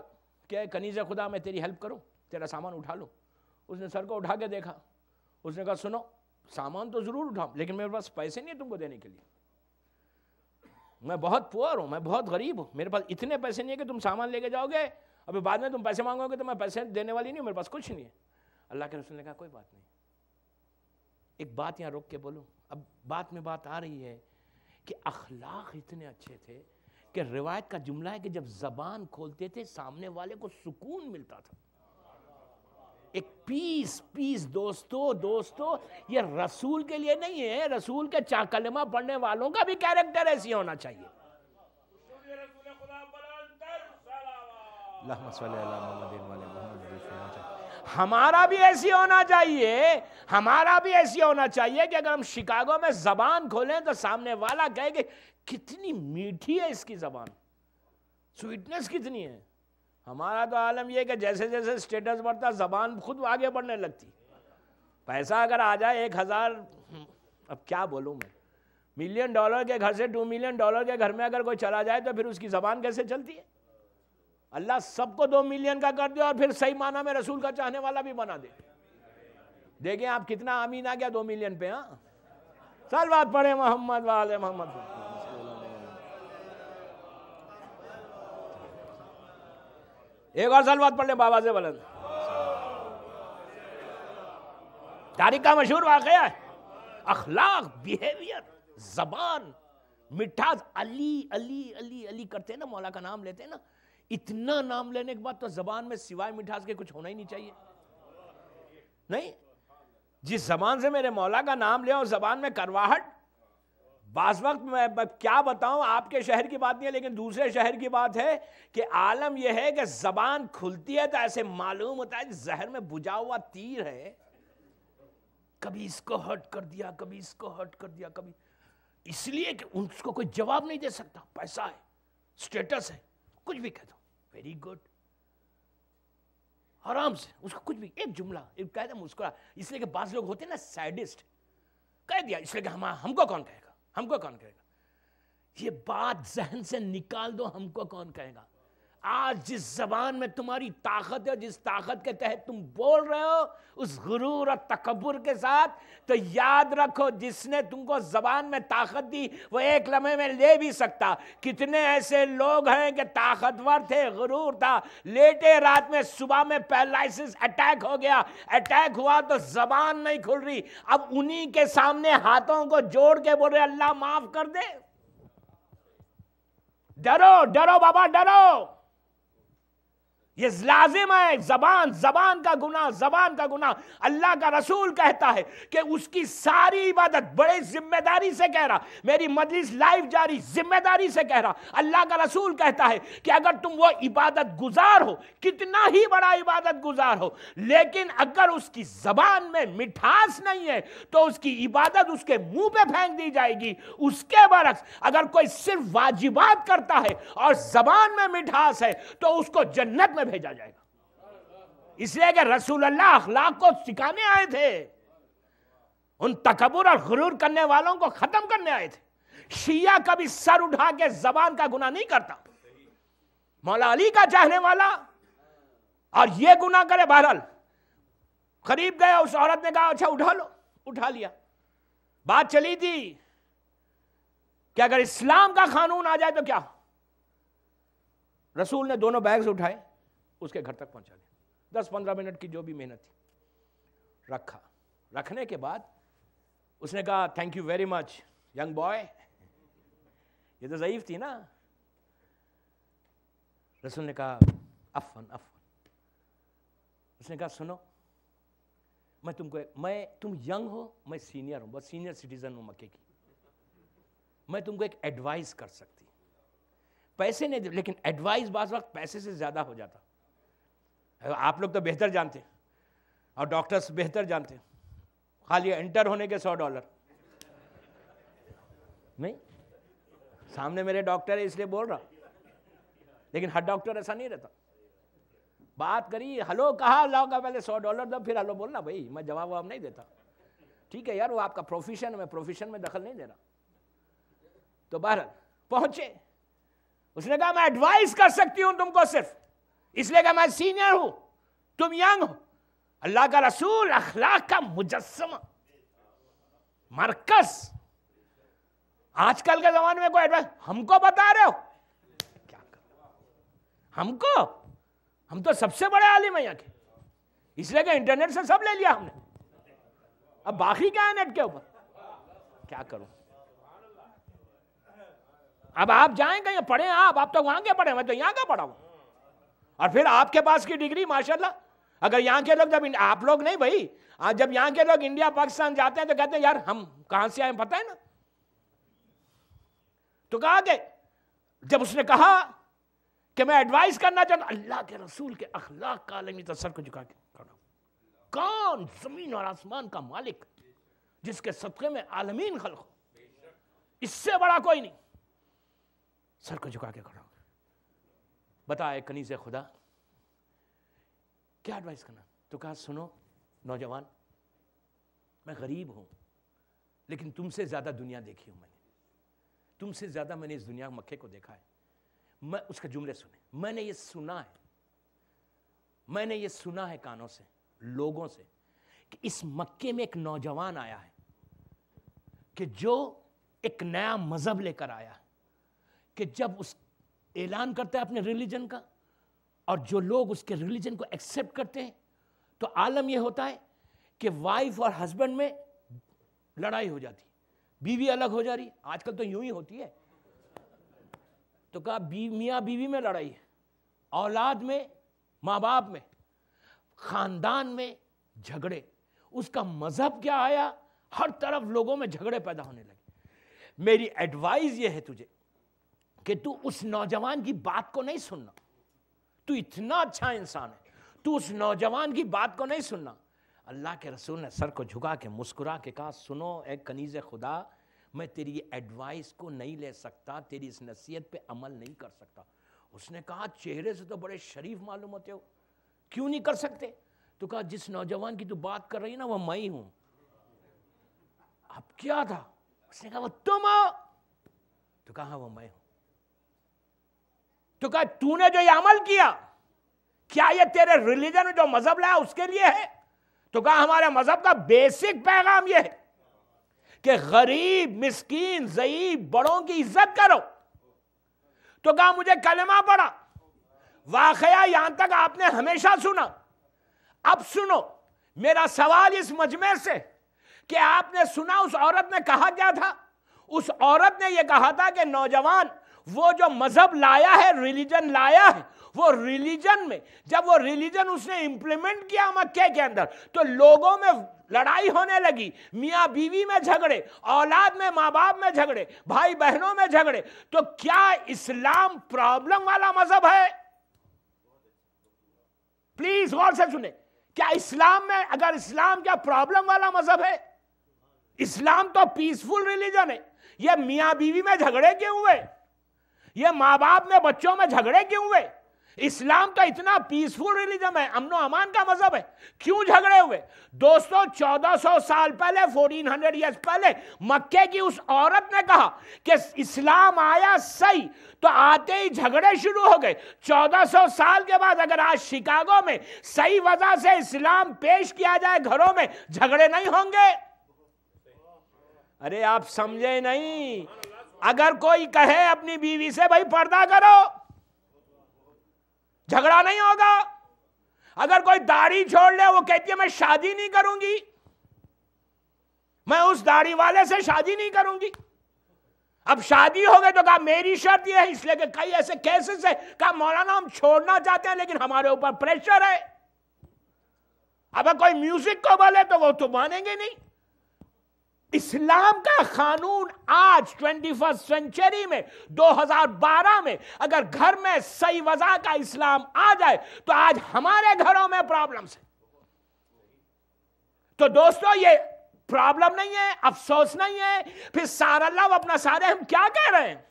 کہ کنیز خدا میں تیری ہیلپ کروں, تیرا سامان اٹھا لوں. اس نے سر کو اٹھا کے دیکھا, اس نے کہا سنو, سامان تو ضرور اٹھاؤں لیکن میرے پاس پیسے نہیں ہیں تم کو دینے کے لیے. میں بہت پور ہوں, میں بہت غریب ہوں, میرے پاس اتنے پیسے نہیں ہیں کہ تم سامان لے کے جاؤ گے, ابھی بعد میں تم پیسے مانگو گے تو میں پیسے دینے والی نہیں ہوں, میرے پاس کچھ نہیں ہے. اللہ کے رسول نے کہا کوئی بات نہیں. ایک بات یہاں روک کے بولوں, اب بات میں بات آ رہی ہے کہ اخلاق اتنے اچھے تھے کہ روایت کا جملہ ہے کہ جب زبان کھولتے تھے سامنے والے کو سکون ملتا تھا. ایک پیس دوستو یہ رسول کے لیے نہیں ہے, رسول کے کلمہ پڑھنے والوں کا بھی کیریکٹر ایسی ہونا چاہیے. ہمارا بھی ایسی ہونا چاہیے, ہمارا بھی ایسی ہونا چاہیے کہ اگر ہم شکاگو میں زبان کھولیں تو سامنے والا کہے کہ کتنی میٹھی ہے اس کی زبان, سویٹنس کتنی ہے. ہمارا تو عالم یہ کہ جیسے جیسے سٹیٹس بڑھتا زبان خود آگے بڑھنے لگتی. پیسہ اگر آ جائے 1000, اب کیا بولوں میں, $1 ملین کے گھر سے $2 ملین کے گھر میں اگر کوئی چلا جائے تو پھر اس کی زبان کیسے چلتی ہے. اللہ سب کو 2 ملین کا کر دے اور پھر صحیح معنی میں رسول کا چاہنے والا بھی بنا دے. دیکھیں آپ کتنا آمین آ گیا 2 ملین پہ. ہاں صلوات پڑھیں محمد وآل محمد. ایک اور صلوات پڑھ لیں بابا سے بلند. تاریخ کا مشہور واقعہ ہے, اخلاق, بیہیویئر, زبان, مٹھاس. علی علی علی علی کرتے ہیں نا, مولا کا نام لیتے ہیں نا, اتنا نام لینے کے بعد تو زبان میں سوائے مٹھاس کے کچھ ہونا ہی نہیں چاہیے. نہیں, جس زبان سے میرے مولا کا نام لے اور زبان میں کرواہٹ, بعض وقت میں کیا بتاؤں, آپ کے شہر کی بات نہیں ہے لیکن دوسرے شہر کی بات ہے کہ عالم یہ ہے کہ زبان کھلتی ہے تو ایسے معلوم ہوتا ہے زہر میں بجھا ہوا تیر ہے, کبھی اس کو ہرٹ کر دیا, کبھی اس کو ہرٹ کر دیا, کبھی اس لیے کہ اس کو کوئی جواب نہیں دے سکتا. پیسہ ہے, سٹیٹس ہے, کچھ بھی کہہ دو, ویری گڈ, آرام سے اس کو کچھ بھی, ایک جملہ ایک کہہ دے مسکرا. اس لیے کہ بعض لوگ ہوتے ہیں نا سیڈسٹ, کہہ دیا اس لیے کہ ہم کو کون کہے گا, ہم کو کون کہے گا. یہ بات ذہن سے نکال دو, ہم کو کون کہے گا. آج جس زبان میں تمہاری طاقت ہے, جس طاقت کے تحت تم بول رہے ہو, اس غرور اور تکبر کے ساتھ, تو یاد رکھو جس نے تم کو زبان میں طاقت دی وہ ایک لمحے میں لے بھی سکتا. کتنے ایسے لوگ ہیں کہ طاقتور تھے, غرور تھا, لیٹے رات میں صبح میں پیرالائسس اٹیک ہو گیا, اٹیک ہوا تو زبان نہیں کھل رہی. اب انہی کے سامنے ہاتھوں کو جوڑ کے بول رہے اللہ معاف کر دے. ڈرو ڈرو بابا ڈرو, یہ لازم ہے. زبان کا گناہ, زبان کا گناہ. اللہ کا رسول کہتا ہے کہ اس کی ساری عبادت, بڑے ذمہ داری سے کہہ رہا, میری مجلس لائیو جاری, ذمہ داری سے کہہ رہا, اللہ کا رسول کہتا ہے کہ اگر تم وہ عبادت گزار ہو, کتنا ہی بڑا عبادت گزار ہو, لیکن اگر اس کی زبان میں مٹھاس نہیں ہے تو اس کی عبادت اس کے منہ پہ پھینک دی جائے گی. اس کے برعکس اگر کوئی صرف واجبات کرتا ہے اور زبان میں مٹھاس ہے تو اس کو جنت میں بھیجا جائے گا. اس لیے کہ رسول اللہ اخلاق کو سکھانے آئے تھے, ان تکبر اور غرور کرنے والوں کو ختم کرنے آئے تھے. شیعہ کبھی سر اٹھا کے زبان کا گناہ نہیں کرتا. مولا علی کا چاہنے والا اور یہ گناہ کرے. بہرحال قریب گیا, اس عورت نے کہا اچھا اٹھا لو, اٹھا لیا. بات چلی تھی کہ اگر اسلام کا قانون آ جائے تو کیا. رسول نے دونوں بیگز اٹھائے, اس کے گھر تک پہنچا دیا. 10-15 منٹ کی جو بھی محنت تھی رکھا. رکھنے کے بعد اس نے کہا thank you very much young boy. یہ تو ضعیف تھی نا. رسول نے کہا عفواً عفواً. اس نے کہا سنو, میں تم ینگ ہو, میں سینئر ہوں, بس سینئر سٹیزن ہوں مکے کی. میں تم کو ایک ایڈوائز کر سکتی, پیسے نہیں دے, لیکن ایڈوائز بعض وقت پیسے سے زیادہ ہو جاتا. آپ لوگ تو بہتر جانتے ہیں اور ڈاکٹرز بہتر جانتے ہیں, خالی انٹر ہونے کے $100 نہیں. سامنے میرے ڈاکٹر ہے اس لیے بول رہا, لیکن ہر ڈاکٹر ایسا نہیں رہتا. بات کری, ہلو کہا, لاؤ کا پہلے $100 دو, پھر ہلو بولنا. بھائی میں جواب نہیں دیتا, ٹھیک ہے یار, وہ آپ کا پروفیشن ہے, میں پروفیشن میں دخل نہیں دے رہا. تو بہرحال پہنچے. اس نے کہا میں ایڈوائز کر سکتی ہوں تم کو صرف اس لیے کہ میں سینئر ہوں, تم ینگ ہو. اللہ کا رسول اخلاق کا مجسمہ, مرکز. آج کل کے زمانے میں کوئی ایڈوائز ہم کو بتا رہے ہو, کیا کر ہم کو, ہم تو سب سے بڑے عالم ہیں یہاں کے, اس لیے کہ انٹرنیٹ سے سب لے لیا ہم نے. اب باقی کیا ہے نیٹ کے اوپر, کیا کروں. اب آپ جائیں کہیں پڑھیں, آپ تو وہاں کے پڑھیں, میں تو یہاں کا پڑھا ہوں. اور پھر آپ کے پاس کی ڈگری ماشاءاللہ, اگر یہاں کے لوگ, جب آپ لوگ نہیں بھائی, جب یہاں کے لوگ انڈیا پاکستان جاتے ہیں تو کہتے ہیں یار ہم کہاں سے آئے پتہ ہے نا. تو کہا کہ جب اس نے کہا کہ میں ایڈوائز کرنا چاہتا ہوں, اللہ کے رسول کے اخلاق کا عالمی, تو سر کو جھکا کے کھڑا. کون زمین اور آسمان کا مالک جس کے صدقے میں عالمین خلق ہو, اس سے بڑا کوئی نہیں. سر کو جھکا کے کھڑا. بتا اے کنیز خدا کیا ایڈوائز کرنا. تو کہا سنو نوجوان, میں غریب ہوں لیکن تم سے زیادہ دنیا دیکھی ہوں میں نے, تم سے زیادہ میں نے اس دنیا مکے کو دیکھا ہے. میں اس کے جملے سنے, میں نے یہ سنا ہے کانوں سے, لوگوں سے, کہ اس مکے میں ایک نوجوان آیا ہے کہ جو ایک نیا مذہب لے کر آیا ہے, کہ جب اس اعلان کرتا ہے اپنے ریلیجن کا, اور جو لوگ اس کے ریلیجن کو ایکسیپٹ کرتے ہیں, تو عالم یہ ہوتا ہے کہ وائف اور ہسبینڈ میں لڑائی ہو جاتی, بیوی الگ ہو جا رہی. آج کل تو یوں ہی ہوتی ہے. تو کہا میاں بیوی میں لڑائی ہے, اولاد میں, ماں باپ میں, خاندان میں جھگڑے. اس کا مذہب کیا آیا, ہر طرف لوگوں میں جھگڑے پیدا ہونے لگے. میری ایڈوائز یہ ہے تجھے کہ تو اس نوجوان کی بات کو نہیں سننا. تو اتنا اچھا انسان ہے, تو اس نوجوان کی بات کو نہیں سننا. اللہ کے رسول نے سر کو جھکا کے مسکرا کے کہا سنو اے کنیز خدا, میں تیری ایڈوائس کو نہیں لے سکتا, تیری اس نصیحت پہ عمل نہیں کر سکتا. اس نے کہا چہرے سے تو بڑے شریف معلوم ہوتے ہو, کیوں نہیں کر سکتے؟ تو کہا جس نوجوان کی تو بات کر رہی نا وہ میں ہی ہوں. اب کیا تھا؟ اس نے کہا وہ تم ہو. تو کہا وہ میں ہوں. تو کہا تو نے جو یہ عمل کیا, کیا یہ تیرے ریلیجن میں جو مذہب لایا اس کے لیے ہے؟ تو کہا ہمارے مذہب کا بیسک پیغام یہ ہے کہ غریب, مسکین, ضعیف, بڑوں کی عزت کرو. تو کہا مجھے کلمہ پڑھا. واقعہ یہاں تک آپ نے ہمیشہ سنا. اب سنو میرا سوال اس مجمع سے کہ آپ نے سنا اس عورت نے کہا کیا تھا؟ اس عورت نے یہ کہا تھا کہ نوجوان وہ جو مذہب لایا ہے, ریلیجن لایا ہے, وہ ریلیجن میں جب وہ ریلیجن اس نے امپلیمنٹ کیا مکے کے اندر تو لوگوں میں لڑائی ہونے لگی, میاں بیوی میں جھگڑے, اولاد میں, ماں باپ میں جھگڑے, بھائی بہنوں میں جھگڑے. تو کیا اسلام پرابلم والا مذہب ہے؟ پلیز غور سے سنیں. کیا اسلام میں, اگر اسلام کیا پرابلم والا مذہب ہے؟ اسلام تو پیسفل ریلیجن ہے. یہ میاں بیوی میں جھگڑے کیوں ہوئے؟ یہ ماں باپ میں بچوں میں جھگڑے کیوں ہوئے؟ اسلام کا اتنا پیسفل ریلیجن ہے, امن و امان کا مذہب ہے, کیوں جھگڑے ہوئے؟ دوستو 1400 سال پہلے 1400 ایئرز پہلے مکے کی اس عورت نے کہا کہ اسلام آیا صحیح, تو آتے ہی جھگڑے شروع ہو گئے. 1400 سال کے بعد اگر آج شکاگو میں صحیح وجہ سے اسلام پیش کیا جائے گھروں میں, جھگڑے نہیں ہوں گے؟ ارے آپ سمجھے نہیں. اگر کوئی کہے اپنی بیوی سے بھائی پردہ کرو, جھگڑا نہیں ہوگا. اگر کوئی داڑھی چھوڑ لے, وہ کہتی ہے میں شادی نہیں کروں گی, میں اس داڑھی والے سے شادی نہیں کروں گی. اب شادی ہو گئے تو کہا میری شرط یہ ہے, اس لیے کہ کئی ایسے کیسز ہے کہا مولانا ہم چھوڑنا چاہتے ہیں لیکن ہمارے اوپر پریشر ہے. اگر کوئی میوزک کو بولے تو وہ تو مانیں گے نہیں. اسلام کا قانون آج 21 سینچری میں 2012 میں اگر گھر میں صحیح وضع کا اسلام آ جائے تو آج ہمارے گھروں میں پرابلمز ہیں. تو دوستو یہ پرابلم نہیں ہے, افسوس نہیں ہے. پھر سارا اللہ اپنا سارے ہم کیا کہہ رہے ہیں؟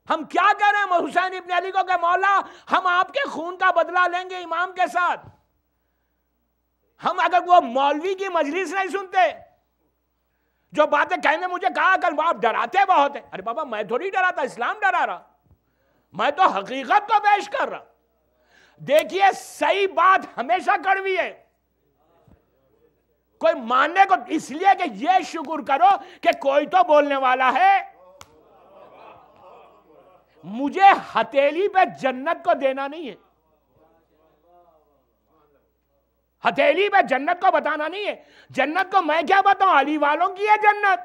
ہم کیا کہہ رہے ہیں حسین ابن علی کو کہ مولا ہم آپ کے خون کا بدلہ لیں گے امام کے ساتھ. ہم اگر وہ مولوی کی مجلس نہیں سنتے, جو باتیں کہنے مجھے کہا کل آپ ڈراتے بہت ہیں. ارے بابا میں تھوڑی ڈراتا, اسلام ڈرا رہا, میں تو حقیقت کو پیش کر رہا. دیکھیے صحیح بات ہمیشہ کڑوی ہے. کوئی ماننے کو اس لیے کہ یہ شکر کرو کہ کوئی تو بولنے والا ہے. مجھے ہتھیلی پہ جنت کو دینا نہیں ہے, ہتھیلی پہ جنت کو بتانا نہیں ہے. جنت کو میں کیا بتاؤں, علی والوں کی ہے جنت.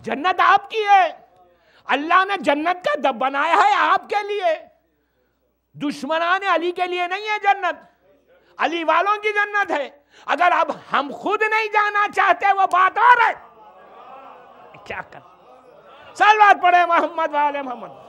جنت آپ کی ہے. اللہ نے جنت کا دب بنایا ہے آپ کے لیے, دشمنان علی کے لیے نہیں ہے جنت, علی والوں کی جنت ہے. اگر اب ہم خود نہیں جانا چاہتے وہ بات اور ہے, کیا کر. صلوات پڑھے محمد والے محمد.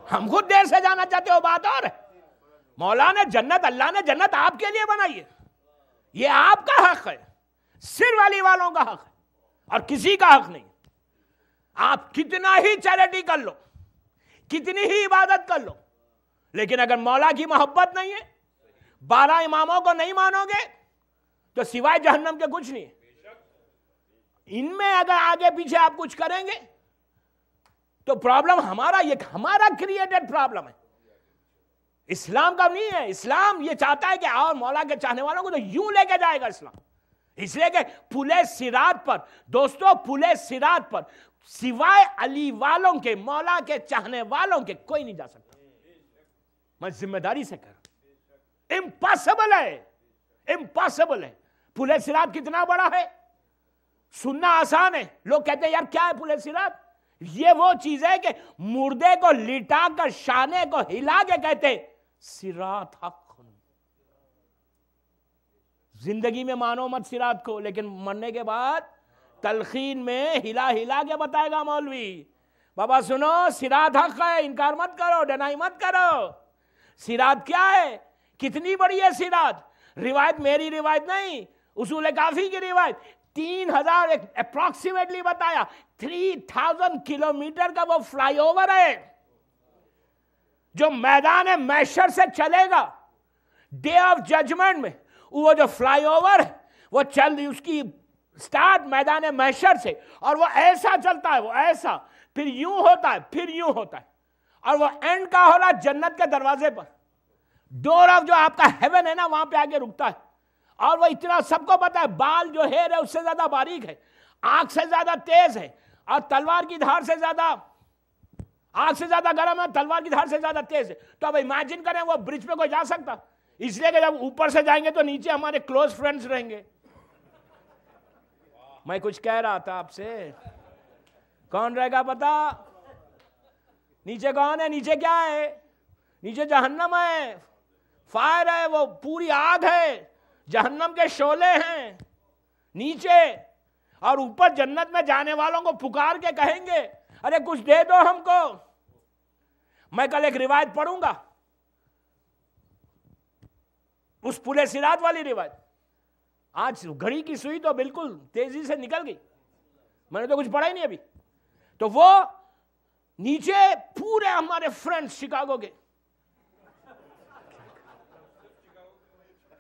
ہم خود دیر سے جانا چاہتے ہو بات اور ہے. مولا نے جنت, اللہ نے جنت آپ کے لیے بنائی ہے, یہ آپ کا حق ہے, صرف علی والوں کا حق ہے اور کسی کا حق نہیں. آپ کتنا ہی چیریٹی کر لو, کتنی ہی عبادت کر لو, لیکن اگر مولا کی محبت نہیں ہے, 12 اماموں کو نہیں مانو گے تو سوائے جہنم کے کچھ نہیں ہے. ان میں اگر آگے پیچھے آپ کچھ کریں گے تو پرابلم ہمارا, یہ ہمارا کریٹڈ پرابلم ہے, اسلام کا نہیں ہے. اسلام یہ چاہتا ہے کہ اور مولا کے چاہنے والوں کو تو یوں لے کے جائے گا اسلام. اس لیے کہ پلے صراط پر دوستو, پلے صراط پر سوائے علی والوں کے, مولا کے چاہنے والوں کے کوئی نہیں جا سکتا. میں ذمہ داری سے کر رہا ہوں, امپاسبل ہے, امپاسبل ہے. پلے صراط کتنا بڑا ہے سننا آسان ہے. لوگ کہتے ہیں یار کیا ہے پلے صراط؟ یہ وہ چیز ہے کہ مردے کو لٹا کر شانے کو ہلا کے کہتے صراط حق. زندگی میں مانو مت صراط کو, لیکن مرنے کے بعد تلخین میں ہلا ہلا کے بتائے گا مولوی, بابا سنو صراط حق ہے, انکار مت کرو, ڈنائی مت کرو. صراط کیا ہے, کتنی بڑی ہے صراط. روایت میری روایت نہیں, اصول کافی کی روایت, 3000 اپروکسیمیٹلی بتایا 3000 کلومیٹر کا وہ فلائی اوور ہے جو میدان محشر سے چلے گا ڈے آف ججمنٹ میں. وہ جو فلائی اوور ہے وہ اس کی سٹارٹ میدان محشر سے, اور وہ ایسا چلتا ہے, وہ ایسا, پھر یوں ہوتا ہے, پھر یوں ہوتا ہے, اور وہ اینڈ کا ہو رہا جنت کے دروازے پر. ڈور آف جو آپ کا ہیون ہے نا, وہاں پہ آگے رکتا ہے. اور وہ اتنا سب کو پتا ہے, بال جو ہیئر ہے اس سے زیادہ باریک ہے, آنکھ سے زیادہ تیز ہے, اور تلوار کی دھار سے زیادہ, آنکھ سے زیادہ گرم ہے, تلوار کی دھار سے زیادہ تیز ہے. تو اب امیجن کریں وہ برج پہ کوئی جا سکتا؟ اس لیے کہ جب اوپر سے جائیں گے تو نیچے ہمارے کلوز فرینڈز رہیں گے. میں کچھ کہہ رہا تھا آپ سے, کون رہے گا پتا؟ نیچے کون ہے؟ نیچے کیا ہے؟ نیچے جہنم ہے, فائر ہے, وہ پوری آگ ہے, جہنم کے شعلے ہیں نیچے. اور اوپر جنت میں جانے والوں کو پکار کے کہیں گے ارے کچھ دے دو ہم کو. میں کل ایک روایت پڑھوں گا, اس پل صراط والی روایت. آج گھڑی کی سوئی تو بالکل تیزی سے نکل گئی, میں نے تو کچھ پڑھا ہی نہیں ابھی. تو وہ نیچے پورے ہمارے فرینڈ شکاگو کے,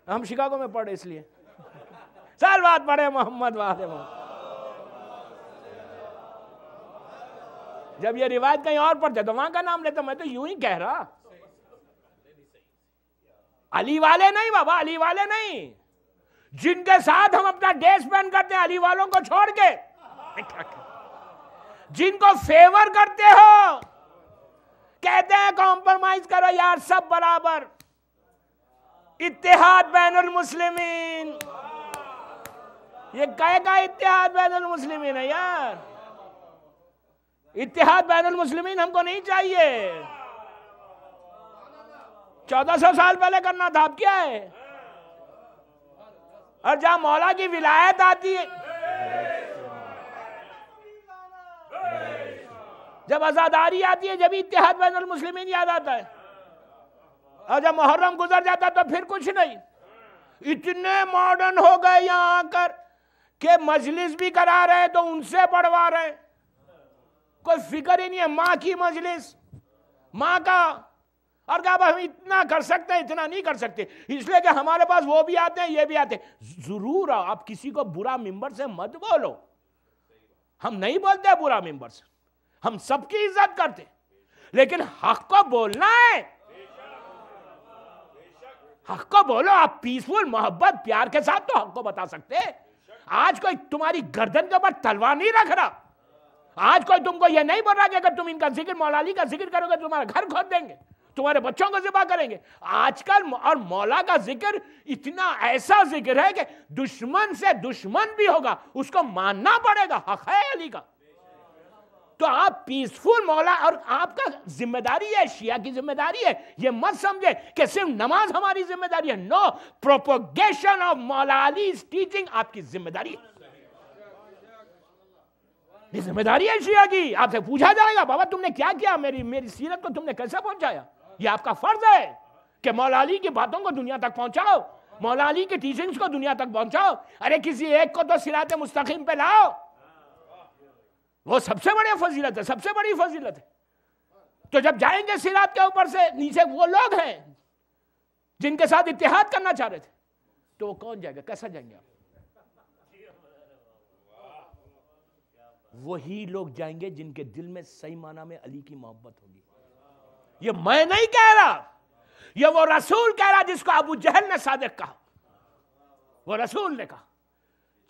ہم شکاگو میں پڑھے اس لیے سال بعد پڑھے محمد وعدے محمد. جب یہ روایت کہیں اور پڑھتے تو وہاں کا نام لیتا, میں تو یوں ہی کہہ رہا. علی والے نہیں بابا, علی والے نہیں, جن کے ساتھ ہم اپنا ڈے اسپینڈ کرتے ہیں علی والوں کو چھوڑ کے, جن کو فیور کرتے ہو, کہتے ہیں کمپرومائز کرو یار سب برابر, اتحاد بین المسلمین. یہ کہے گا اتحاد بین المسلمین ہے یار, اتحاد بین المسلمین ہم کو نہیں چاہیے. 1400 سال پہلے کرنا تھا, اب کیا ہے؟ اور جہاں مولا کی ولایت آتی ہے, جب عزاداری آتی ہے جب اتحاد بین المسلمین یاد آتا ہے. اور جب محرم گزر جاتا ہے تو پھر کچھ نہیں. اتنے ماڈرن ہو گئے یہاں آ کر کہ مجلس بھی کرا رہے تو ان سے پڑھوا رہے, کوئی فکر ہی نہیں ہے. ماں کی مجلس, ماں کا, اور کہا ہم اتنا کر سکتے ہیں اتنا نہیں کر سکتے, اس لیے کہ ہمارے پاس وہ بھی آتے ہیں یہ بھی آتے ہیں. ضرور آپ کسی کو برا ممبر سے مت بولو, ہم نہیں بولتے برا ممبر سے, ہم سب کی عزت کرتے, لیکن حق کو بولنا ہے, حق کو بولو. آپ پیسفل محبت پیار کے ساتھ تو حق کو بتا سکتے. آج کوئی تمہاری گردن کے اوپر تلوار نہیں رکھ رہا, آج کوئی تم کو یہ نہیں بول رہا کہ اگر تم ان کا ذکر مولا علی کا ذکر کرو گے تمہارا گھر کھود دیں گے, تمہارے بچوں کو ذبح کریں گے. آج کل اور مولا کا ذکر اتنا ایسا ذکر ہے کہ دشمن سے دشمن بھی ہوگا اس کو ماننا پڑے گا, حق ہے علی کا. تو آپ پیسفل مولا, اور آپ کا ذمہ داری ہے, شیعہ کی ذمہ داری ہے. یہ مت سمجھے کہ صرف نماز ہماری ذمہ داری ہے. نو, پروپوگیشن آف مولا علی's ٹیچنگ آپ کی ذمہ داری ہے. یہ ذمہ داری ہے شیعہ کی. آپ سے پوچھا جائے گا بابا تم نے کیا کیا, میری سیرت کو تم نے کیسے پہنچایا. یہ آپ کا فرض ہے کہ مولا علی کی باتوں کو دنیا تک پہنچاؤ, مولا علی کی ٹیچنگز کو دنیا تک پہنچاؤ. ارے کسی ایک کو تو صراط مستقیم پہ لاؤ, وہ سب سے بڑی فضیلت ہے, سب سے بڑی فضیلت ہے. تو جب جائیں گے صراط کے اوپر سے نیچے وہ لوگ ہیں جن کے ساتھ اتحاد کرنا چاہ رہے تھے, تو وہ کون جائے گا, کیسا جائیں گے آپ؟ وہی لوگ جائیں گے جن کے دل میں صحیح معنی میں علی کی محبت ہوگی. یہ میں نہیں کہہ رہا, یہ وہ رسول کہہ رہا جس کو ابو جہل نے صادق کہا. وہ رسول نے کہا.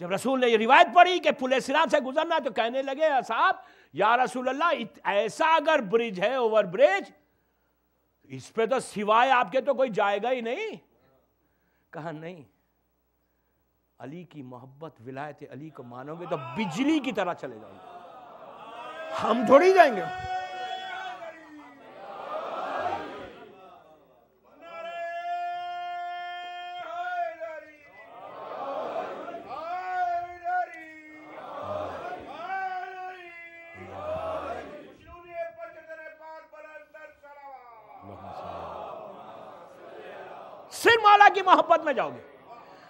جب رسول نے یہ روایت پڑھی کہ پل صراط سے گزرنا تو کہنے لگے صاحب یا رسول اللہ ایسا اگر برج ہے, اوور برج, اس پہ تو سوائے آپ کے تو کوئی جائے گا ہی نہیں. کہا نہیں, علی کی محبت ولایت علی کو مانو گے تو بجلی کی طرح چلے جائیں گے, ہم تھوڑی جائیں گے. صرف مولا کی محبت میں جاؤ گے,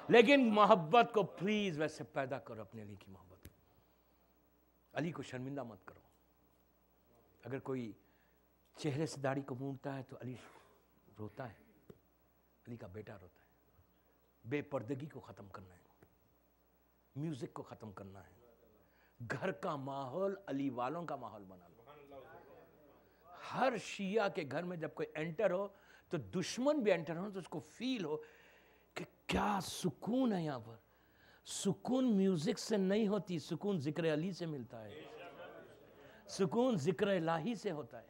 لیکن محبت کو پلیز ویسے پیدا کرو اپنے علی کی محبت. علی کو شرمندہ مت کرو. اگر کوئی چہرے سے داڑھی کو مونڈتا ہے تو علی روتا ہے, علی کا بیٹا روتا ہے. بے پردگی کو ختم کرنا ہے, میوزک کو ختم کرنا ہے, گھر کا ماحول علی والوں کا ماحول بنا لو. ہر شیعہ کے گھر میں جب کوئی انٹر ہو تو دشمن بھی انٹر ہو تو اس کو فیل ہو کہ کیا سکون ہے یہاں پر. سکون میوزک سے نہیں ہوتی, سکون ذکر علی سے ملتا ہے, سکون ذکر الہی سے ہوتا ہے.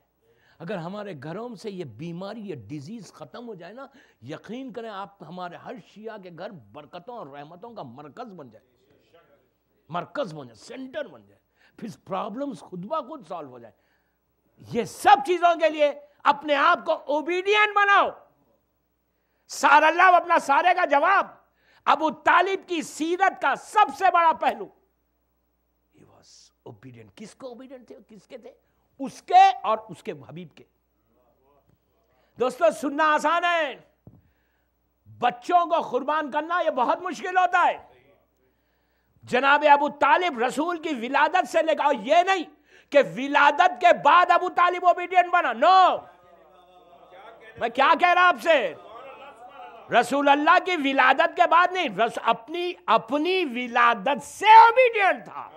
اگر ہمارے گھروں سے یہ بیماری, یہ ڈیزیز ختم ہو جائے نا, یقین کریں آپ ہمارے ہر شیعہ کے گھر برکتوں اور رحمتوں کا مرکز بن جائے, مرکز بن جائے, سینٹر بن جائے, پھر پرابلمز خود بخود سالو ہو جائے. یہ سب چیزوں کے لیے اپنے آپ کو اوبیڈینٹ بناؤ. سارا اللہ اپنا سارے کا جواب. ابو طالب کی سیرت کا سب سے بڑا پہلو اوبیڈینٹ. کس کو اوبیڈینٹ تھے؟ کس کے تھے؟ اس کے اور اس کے حبیب کے. دوستو سننا آسان ہے, بچوں کو قربان کرنا یہ بہت مشکل ہوتا ہے. جناب ابو طالب رسول کی ولادت سے لے کر, یہ نہیں کہ ولادت کے بعد ابو طالب اوبیڈینٹ بنا, نو. میں کیا کہہ رہا آپ سے, رسول اللہ کی ولادت کے بعد نہیں, اپنی ولادت سے اوبیڈینٹ تھا.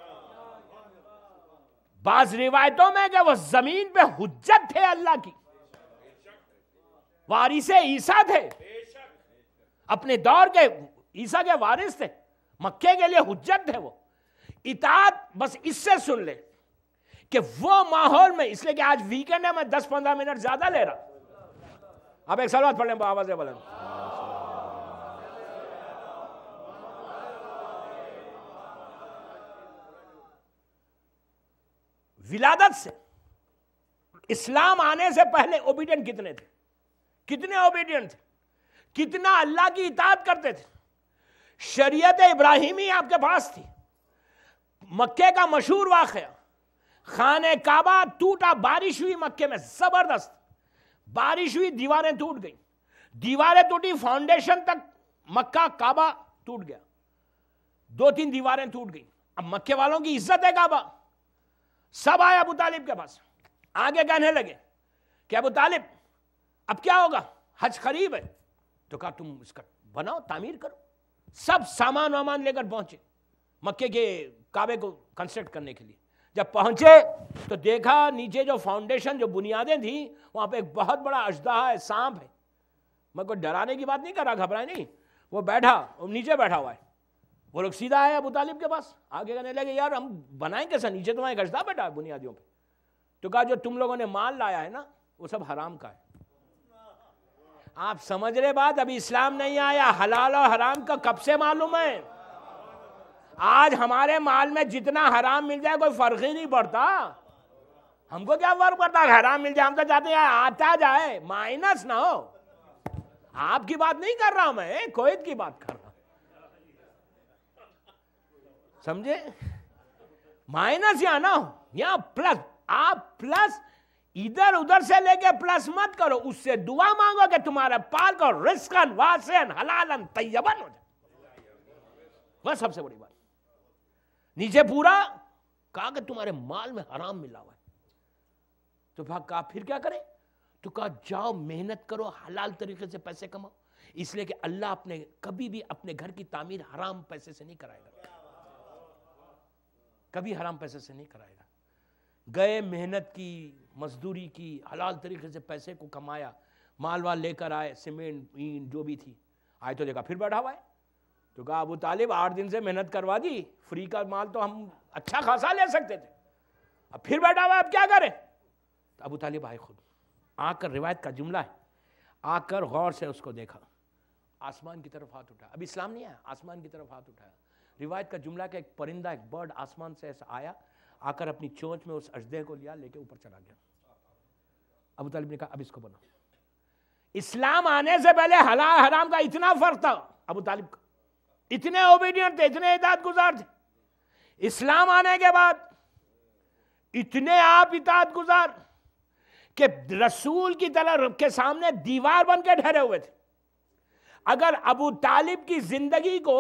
بعض روایتوں میں کہ وہ زمین پہ حجت تھے اللہ کی, وارث عیسیٰ تھے, اپنے دور کے عیسیٰ کے وارث تھے, مکے کے لیے حجت تھے وہ. اطاعت بس اس سے سن لے کہ وہ ماحول میں, اس لیے کہ آج ویکنڈ ہے, میں 10-15 منٹ زیادہ لے رہا. آپ ایک صلوات پڑھ لیں آواز بلند. ولادت سے, اسلام آنے سے پہلے اوبیڈینٹ کتنے تھے؟ کتنے اوبیڈینٹ تھے؟ کتنا اللہ کی اطاعت کرتے تھے؟ شریعت ابراہیمی آپ کے پاس تھی. مکے کا مشہور واقعہ, خانہ کعبہ ٹوٹا, بارش ہوئی مکے میں زبردست, بارش ہوئی, دیواریں ٹوٹ گئی, دیواریں ٹوٹی, فاؤنڈیشن تک مکہ کعبہ ٹوٹ گیا, 2-3 دیواریں ٹوٹ گئی. اب مکے والوں کی عزت ہے کعبہ, سب آئے ابو طالب کے پاس, آگے کہنے لگے کہ ابو طالب اب کیا ہوگا, حج قریب ہے. تو کہا تم اس کا بناؤ, تعمیر کرو. سب سامان وامان لے کر پہنچے مکے کے کعبے کو کنسٹرکٹ کرنے کے لیے. جب پہنچے تو دیکھا نیچے جو فاؤنڈیشن, جو بنیادیں تھیں, وہاں پہ ایک بہت بڑا اژدہا ہے, سانپ ہے. میں کوئی ڈرانے کی بات نہیں کر رہا, گھبرائے نہیں. وہ بیٹھا, وہ نیچے بیٹھا ہوا ہے. وہ لوگ سیدھا آئے ابو طالب کے پاس, آگے کہنے لگے یار ہم بنائیں کیسا, نیچے تمہارا ایک اژدہا بیٹھا ہے بنیادیوں پہ. تو کہا جو تم لوگوں نے مال لایا ہے نا وہ سب حرام کا ہے. آپ سمجھ رہے بات, ابھی اسلام نہیں آیا, حلال اور حرام کا کب سے معلوم ہے. آج ہمارے مال میں جتنا حرام مل جائے کوئی فرق ہی نہیں پڑتا. ہم کو کیا فرق پڑتا ہے, حرام مل جائے, ہم تو چاہتے ہیں آتا جائے, مائنس نہ ہو. آپ کی بات نہیں کر رہا میں, کویت کی بات کر رہا, سمجھے. مائنس یا نہ ہو, یا پلس. آپ پلس ادھر ادھر سے لے کے پلس مت کرو, اس سے دعا مانگو کہ تمہارا پال کو رزقاً واسعاً حلالاً طیباً ہو جائے. وہ سب سے بڑی بات. نیچے پورا کہا کہ تمہارے مال میں حرام ملا ہوا ہے. تو کہا پھر کیا کرے؟ تو کہا جاؤ محنت کرو, حلال طریقے سے پیسے کماؤ. اس لیے کہ اللہ کبھی بھی اپنے گھر کی تعمیر حرام پیسے سے نہیں کرائے گا, کبھی حرام پیسے سے نہیں کرائے گا. گئے, محنت کی, مزدوری کی, حلال طریقے سے پیسے کو کمایا, مال وال لے کر آئے, سیمنٹ اینٹ جو بھی تھی. آئے تو دیکھا پھر بیٹھا ہوا ہے. تو کہا ابو طالب 8 دن سے محنت کروا دی, فری کا مال تو ہم اچھا خاصا لے سکتے تھے, اب پھر بیٹھا ہوا, اب کیا کریں. تو ابو طالب آئے خود, آ کر, روایت کا جملہ ہے, آ کر غور سے اس کو دیکھا, آسمان کی طرف ہاتھ اٹھایا. ابھی اسلام نہیں آیا, آسمان کی طرف ہاتھ اٹھایا. روایت کا جملہ کہ ایک پرندہ, ایک برڈ آسمان سے ایسا آیا, آ کر اپنی چونچ میں اس اژدہے کو لیا, لے کے اوپر چلا گیا. ابو طالب نے کہا اب اس کو بناؤ. اسلام آنے سے پہلے حلال حرام کا اتنا فرق تھا ابو طالب کا, اتنے اوبیڈینٹ تھے, اتنے اطاعت گزار تھے. اسلام آنے کے بعد اتنے آپ اطاعت گزار کہ رسول کی طرح کے سامنے دیوار بن کے ٹھہرے ہوئے تھے. اگر ابو طالب کی زندگی کو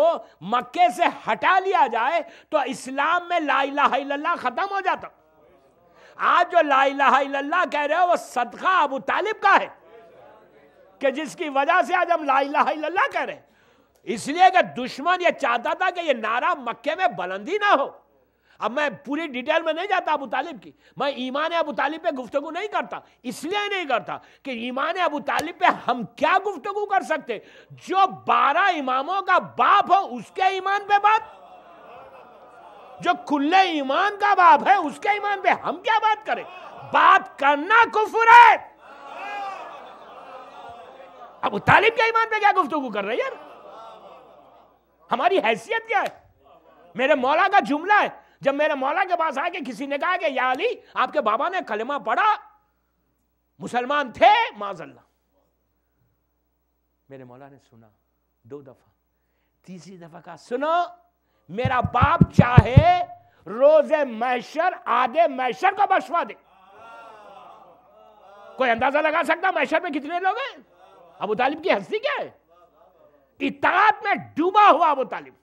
مکے سے ہٹا لیا جائے تو اسلام میں لا الہ الا اللہ ختم ہو جاتا. آج جو لا الہ الا اللہ کہہ رہے ہو وہ صدقہ ابو طالب کا ہے, کہ جس کی وجہ سے آج ہم لا الہ الا اللہ کہہ رہے ہیں. اس لیے کہ دشمن یہ چاہتا تھا کہ یہ نعرہ مکے میں بلندی نہ ہو. اب میں پوری ڈیٹیل میں نہیں جاتا ابو طالب کی, میں ایمان ابو طالب پہ گفتگو نہیں کرتا, اس لیے نہیں کرتا کہ ایمان ابو طالب پہ ہم کیا گفتگو کر سکتے. جو 12 اماموں کا باپ ہو اس کے ایمان پہ بات, جو کل ایمان کا باپ ہے اس کے ایمان پہ ہم کیا بات کریں. بات کرنا کفر ہے. ابو طالب کے ایمان پہ کیا گفتگو کر رہے ہیں یار, ہماری حیثیت کیا ہے. میرے مولا کا جملہ ہے, جب میرے مولا کے پاس آ کے کسی نے کہا کہ یا علی آپ کے بابا نے کلمہ پڑھا, مسلمان تھے معاذ اللہ. میرے مولا نے سنا 2 دفعہ, تیسری دفعہ کہا سنو, میرا باپ چاہے روز محشر آدھے محشر کو بخشوا دے. کوئی اندازہ لگا سکتا محشر میں کتنے لوگ ہیں؟ ابو طالب کی ہستی کیا ہے؟ اطاعت میں ڈوبا ہوا ابو طالب.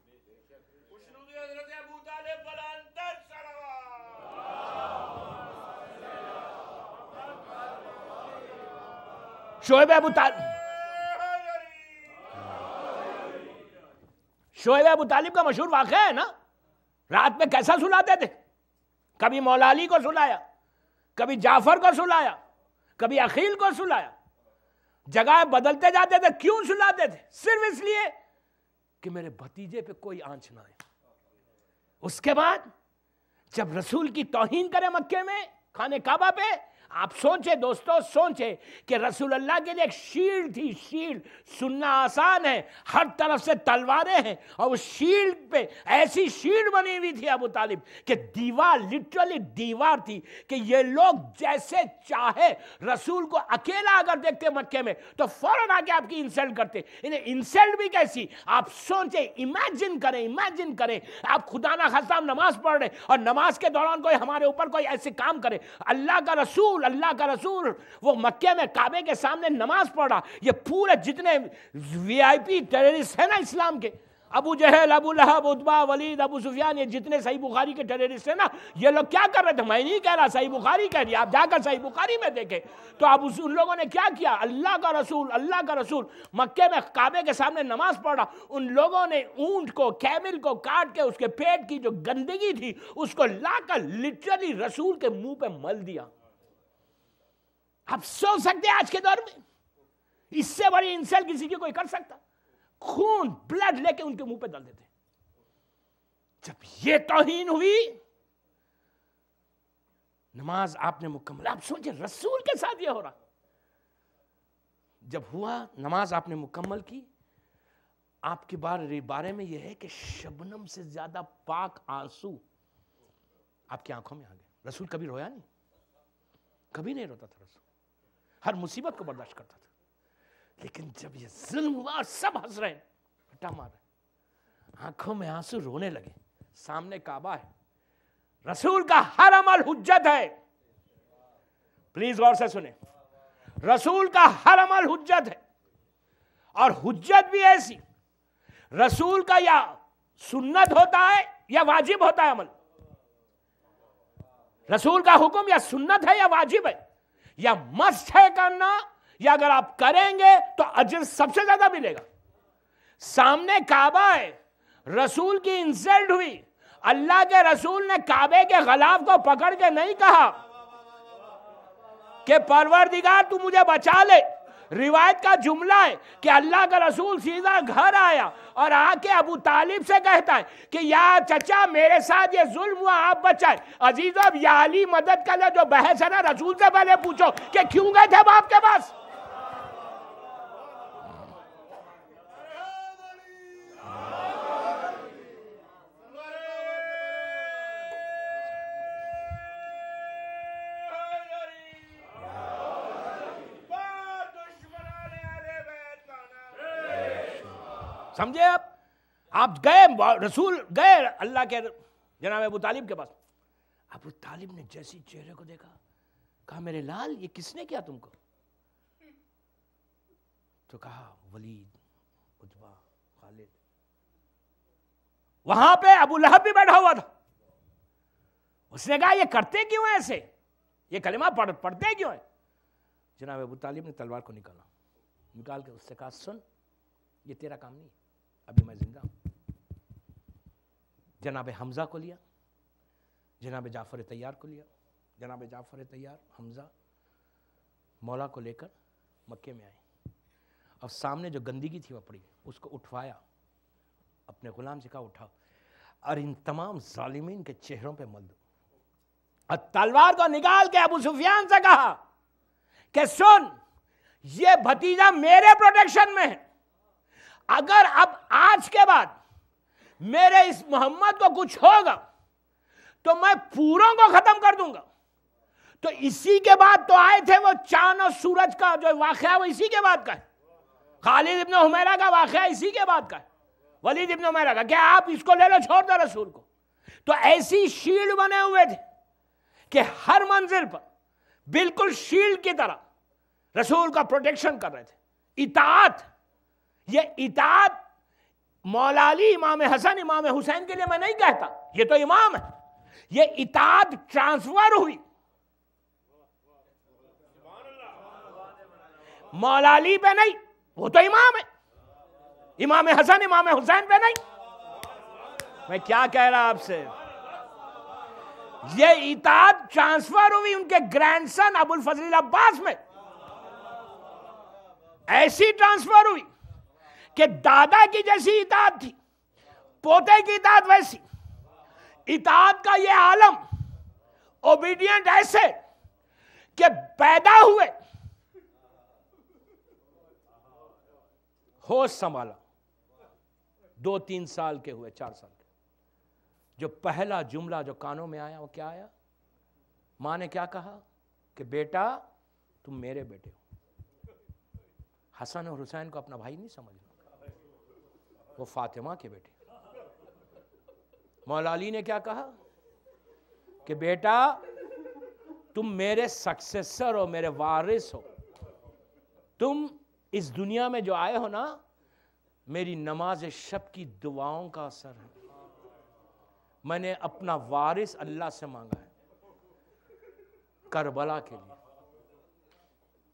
شعیب ابو طالب کا مشہور واقعہ ہے نا، رات میں کیسا سلاتے تھے؟ کبھی مولا علی کو سلایا، کبھی جعفر کو سلایا، کبھی عقیل کو سلایا، جگہ بدلتے جاتے تھے. کیوں سلاتے تھے؟ صرف اس لیے کہ میرے بھتیجے پہ کوئی آنچ نہ آئے. اس کے بعد جب رسول کی توہین کرے مکے میں خانہ کعبہ پہ، آپ سوچے دوستو، سوچے کہ رسول اللہ کے لیے ایک شیلڈ تھی. شیلڈ سننا آسان ہے، ہر طرف سے تلواریں ہیں، اور اس شیلڈ پہ ایسی شیلڈ بنی ہوئی تھی ابو طالب کہ دیوار، لٹرلی دیوار تھی کہ یہ لوگ جیسے چاہے رسول کو اکیلا اگر دیکھتے مکے میں تو فوراً آ کے آپ کی انسلٹ کرتے. انہیں انسلٹ بھی کیسی، آپ سوچیں، امیجن کریں آپ خدا نہ خواستہ نماز پڑھ رہے اور نماز کے دوران کوئی ہمارے اوپر کوئی ایسے کام کرے. اللہ کا رسول وہ مکے میں کعبے کے سامنے نماز پڑھا. یہ پورے جتنے وی آئی پی ٹیررسٹ ہیں نا اسلام کے، ابو جہل، ابو لہب، عتبہ، ولید، ابو سفیان، یہ جتنے صحیح بخاری کے ٹیررسٹ ہیں نا، یہ لوگ کیا کر رہے تھے؟ میں نہیں کہہ رہا، صحیح بخاری کہہ رہی، آپ جا کر صحیح بخاری میں دیکھیں. تو اب ان لوگوں نے کیا کیا؟ اللہ کا رسول مکے میں کعبے کے سامنے نماز پڑھا. ان لوگوں نے اونٹ کو، کیمل کو کاٹ کے اس کے پیٹ کی جو گندگی تھی اس کو لا کر لٹرلی رسول کے منہ پہ مل دیا. آپ سوچ سکتے ہیں آج کے دور میں اس سے بڑی انسلٹ کسی کی کوئی کر سکتا؟ خون، بلڈ لے کے ان کے منہ پہ ڈال دیتے. جب یہ توہین ہوئی، نماز آپ نے مکمل، آپ سوچیں رسول کے ساتھ یہ ہو رہا. جب ہوا نماز آپ نے مکمل کی، آپ کے بارے میں یہ ہے کہ شبنم سے زیادہ پاک آنسو آپ کی آنکھوں میں آ گئے. رسول کبھی رویا نہیں، کبھی نہیں روتا تھا. رسول ہر مصیبت کو برداشت کرتا تھا. لیکن جب یہ ظلم ہوا اور سب ہنس رہے ہیں، پٹا مار رہے، آنکھوں میں آنسو رونے لگے. سامنے کعبہ ہے، رسول کا ہر عمل حجت ہے. پلیز غور سے سنیں، رسول کا ہر عمل حجت ہے. اور حجت بھی ایسی، رسول کا یا سنت ہوتا ہے یا واجب ہوتا ہے عمل. رسول کا حکم یا سنت ہے یا واجب ہے، یا مسٹ ہے کرنا، یا اگر آپ کریں گے تو اجر سب سے زیادہ ملے گا. سامنے کعبہ ہے، رسول کی انسلٹ ہوئی. اللہ کے رسول نے کعبے کے غلاف کو پکڑ کے نہیں کہا کہ پروردگار تو مجھے بچا لے. روایت کا جملہ ہے کہ اللہ کا رسول سیدھا گھر آیا اور آ کے ابو طالب سے کہتا ہے کہ یا چچا میرے ساتھ یہ ظلم ہوا، آپ بچائیں. عزیزو اب یا علی مدد کا لے جو بحث ہے نا، رسول سے پہلے پوچھو کہ کیوں گئے تھے باپ کے پاس. سمجھے؟ آپ گئے، رسول گئے اللہ کے جناب ابو طالب کے پاس. ابو طالب نے جیسی چہرے کو دیکھا، کہا میرے لال یہ کس نے کیا تم کو؟ تو کہا ولید، عتبہ، خالد. وہاں پہ ابو لہب بھی بیٹھا ہوا تھا. اس نے کہا یہ کرتے کیوں ہیں ایسے، یہ کلمہ پڑھتے کیوں ہیں؟ جناب ابو طالب نے تلوار کو نکال کے اس سے کہا سن، یہ تیرا کام نہیں، ابھی میں زندہ ہوں. جناب حمزہ کو لیا، جناب جعفر طیار کو لیا. جناب جعفر طیار، حمزہ، مولا کو لے کر مکے میں آئے. اور سامنے جو گندگی تھی وہ پڑی، اس کو اٹھوایا، اپنے غلام سے کہا اٹھاؤ، اور ان تمام ظالمین کے چہروں پہ مل دو. اور تلوار کو نکال کے ابو سفیان سے کہا کہ سن، یہ بھتیجا میرے پروٹیکشن میں ہے، اگر اب آج کے بعد میرے اس محمد کو کچھ ہوگا تو میں پوروں کو ختم کر دوں گا. تو اسی کے بعد تو آئے تھے وہ چاند اور سورج کا جو واقعہ وہ اسی کے بعد کا ہے. خالد ابن حمیرہ کا واقعہ اسی کے بعد کا ہے. ولید ابن حمیرہ کا کہ آپ اس کو لے لو، چھوڑ دو رسول کو. تو ایسی شیلڈ بنے ہوئے تھے کہ ہر منزل پر بالکل شیلڈ کی طرح رسول کا پروٹیکشن کر رہے تھے. اطاعت، یہ اطاعت مولا علی، امام حسن، امام حسین کے لیے میں نہیں کہتا، یہ تو امام ہے. یہ اطاعت ٹرانسفر ہوئی مولا علی پہ نہیں، وہ تو امام ہے. امام حسن، امام حسین پہ نہیں. میں کیا کہہ رہا آپ سے، یہ اطاعت ٹرانسفر ہوئی ان کے گرینڈ سن ابو الفضل عباس میں. ایسی ٹرانسفر ہوئی کہ دادا کی جیسی اطاعت تھی، پوتے کی اطاعت ویسی. اطاعت کا یہ عالم، اوبیڈینٹ ایسے کہ پیدا ہوئے، ہوش سنبھالا 2-3 سال کے ہوئے، 4 سال کے. جو پہلا جملہ جو کانوں میں آیا وہ کیا آیا؟ ماں نے کیا کہا کہ بیٹا تم میرے بیٹے ہو. حسن اور حسین کو اپنا بھائی نہیں سمجھنا، وہ فاطمہ کے بیٹے. مولا علی نے کیا کہا کہ بیٹا تم میرے سکسیسر ہو، میرے وارث ہو. تم اس دنیا میں جو آئے ہو نا، میری نماز شب کی دعاؤں کا اثر ہے. میں نے اپنا وارث اللہ سے مانگا ہے کربلا کے لیے.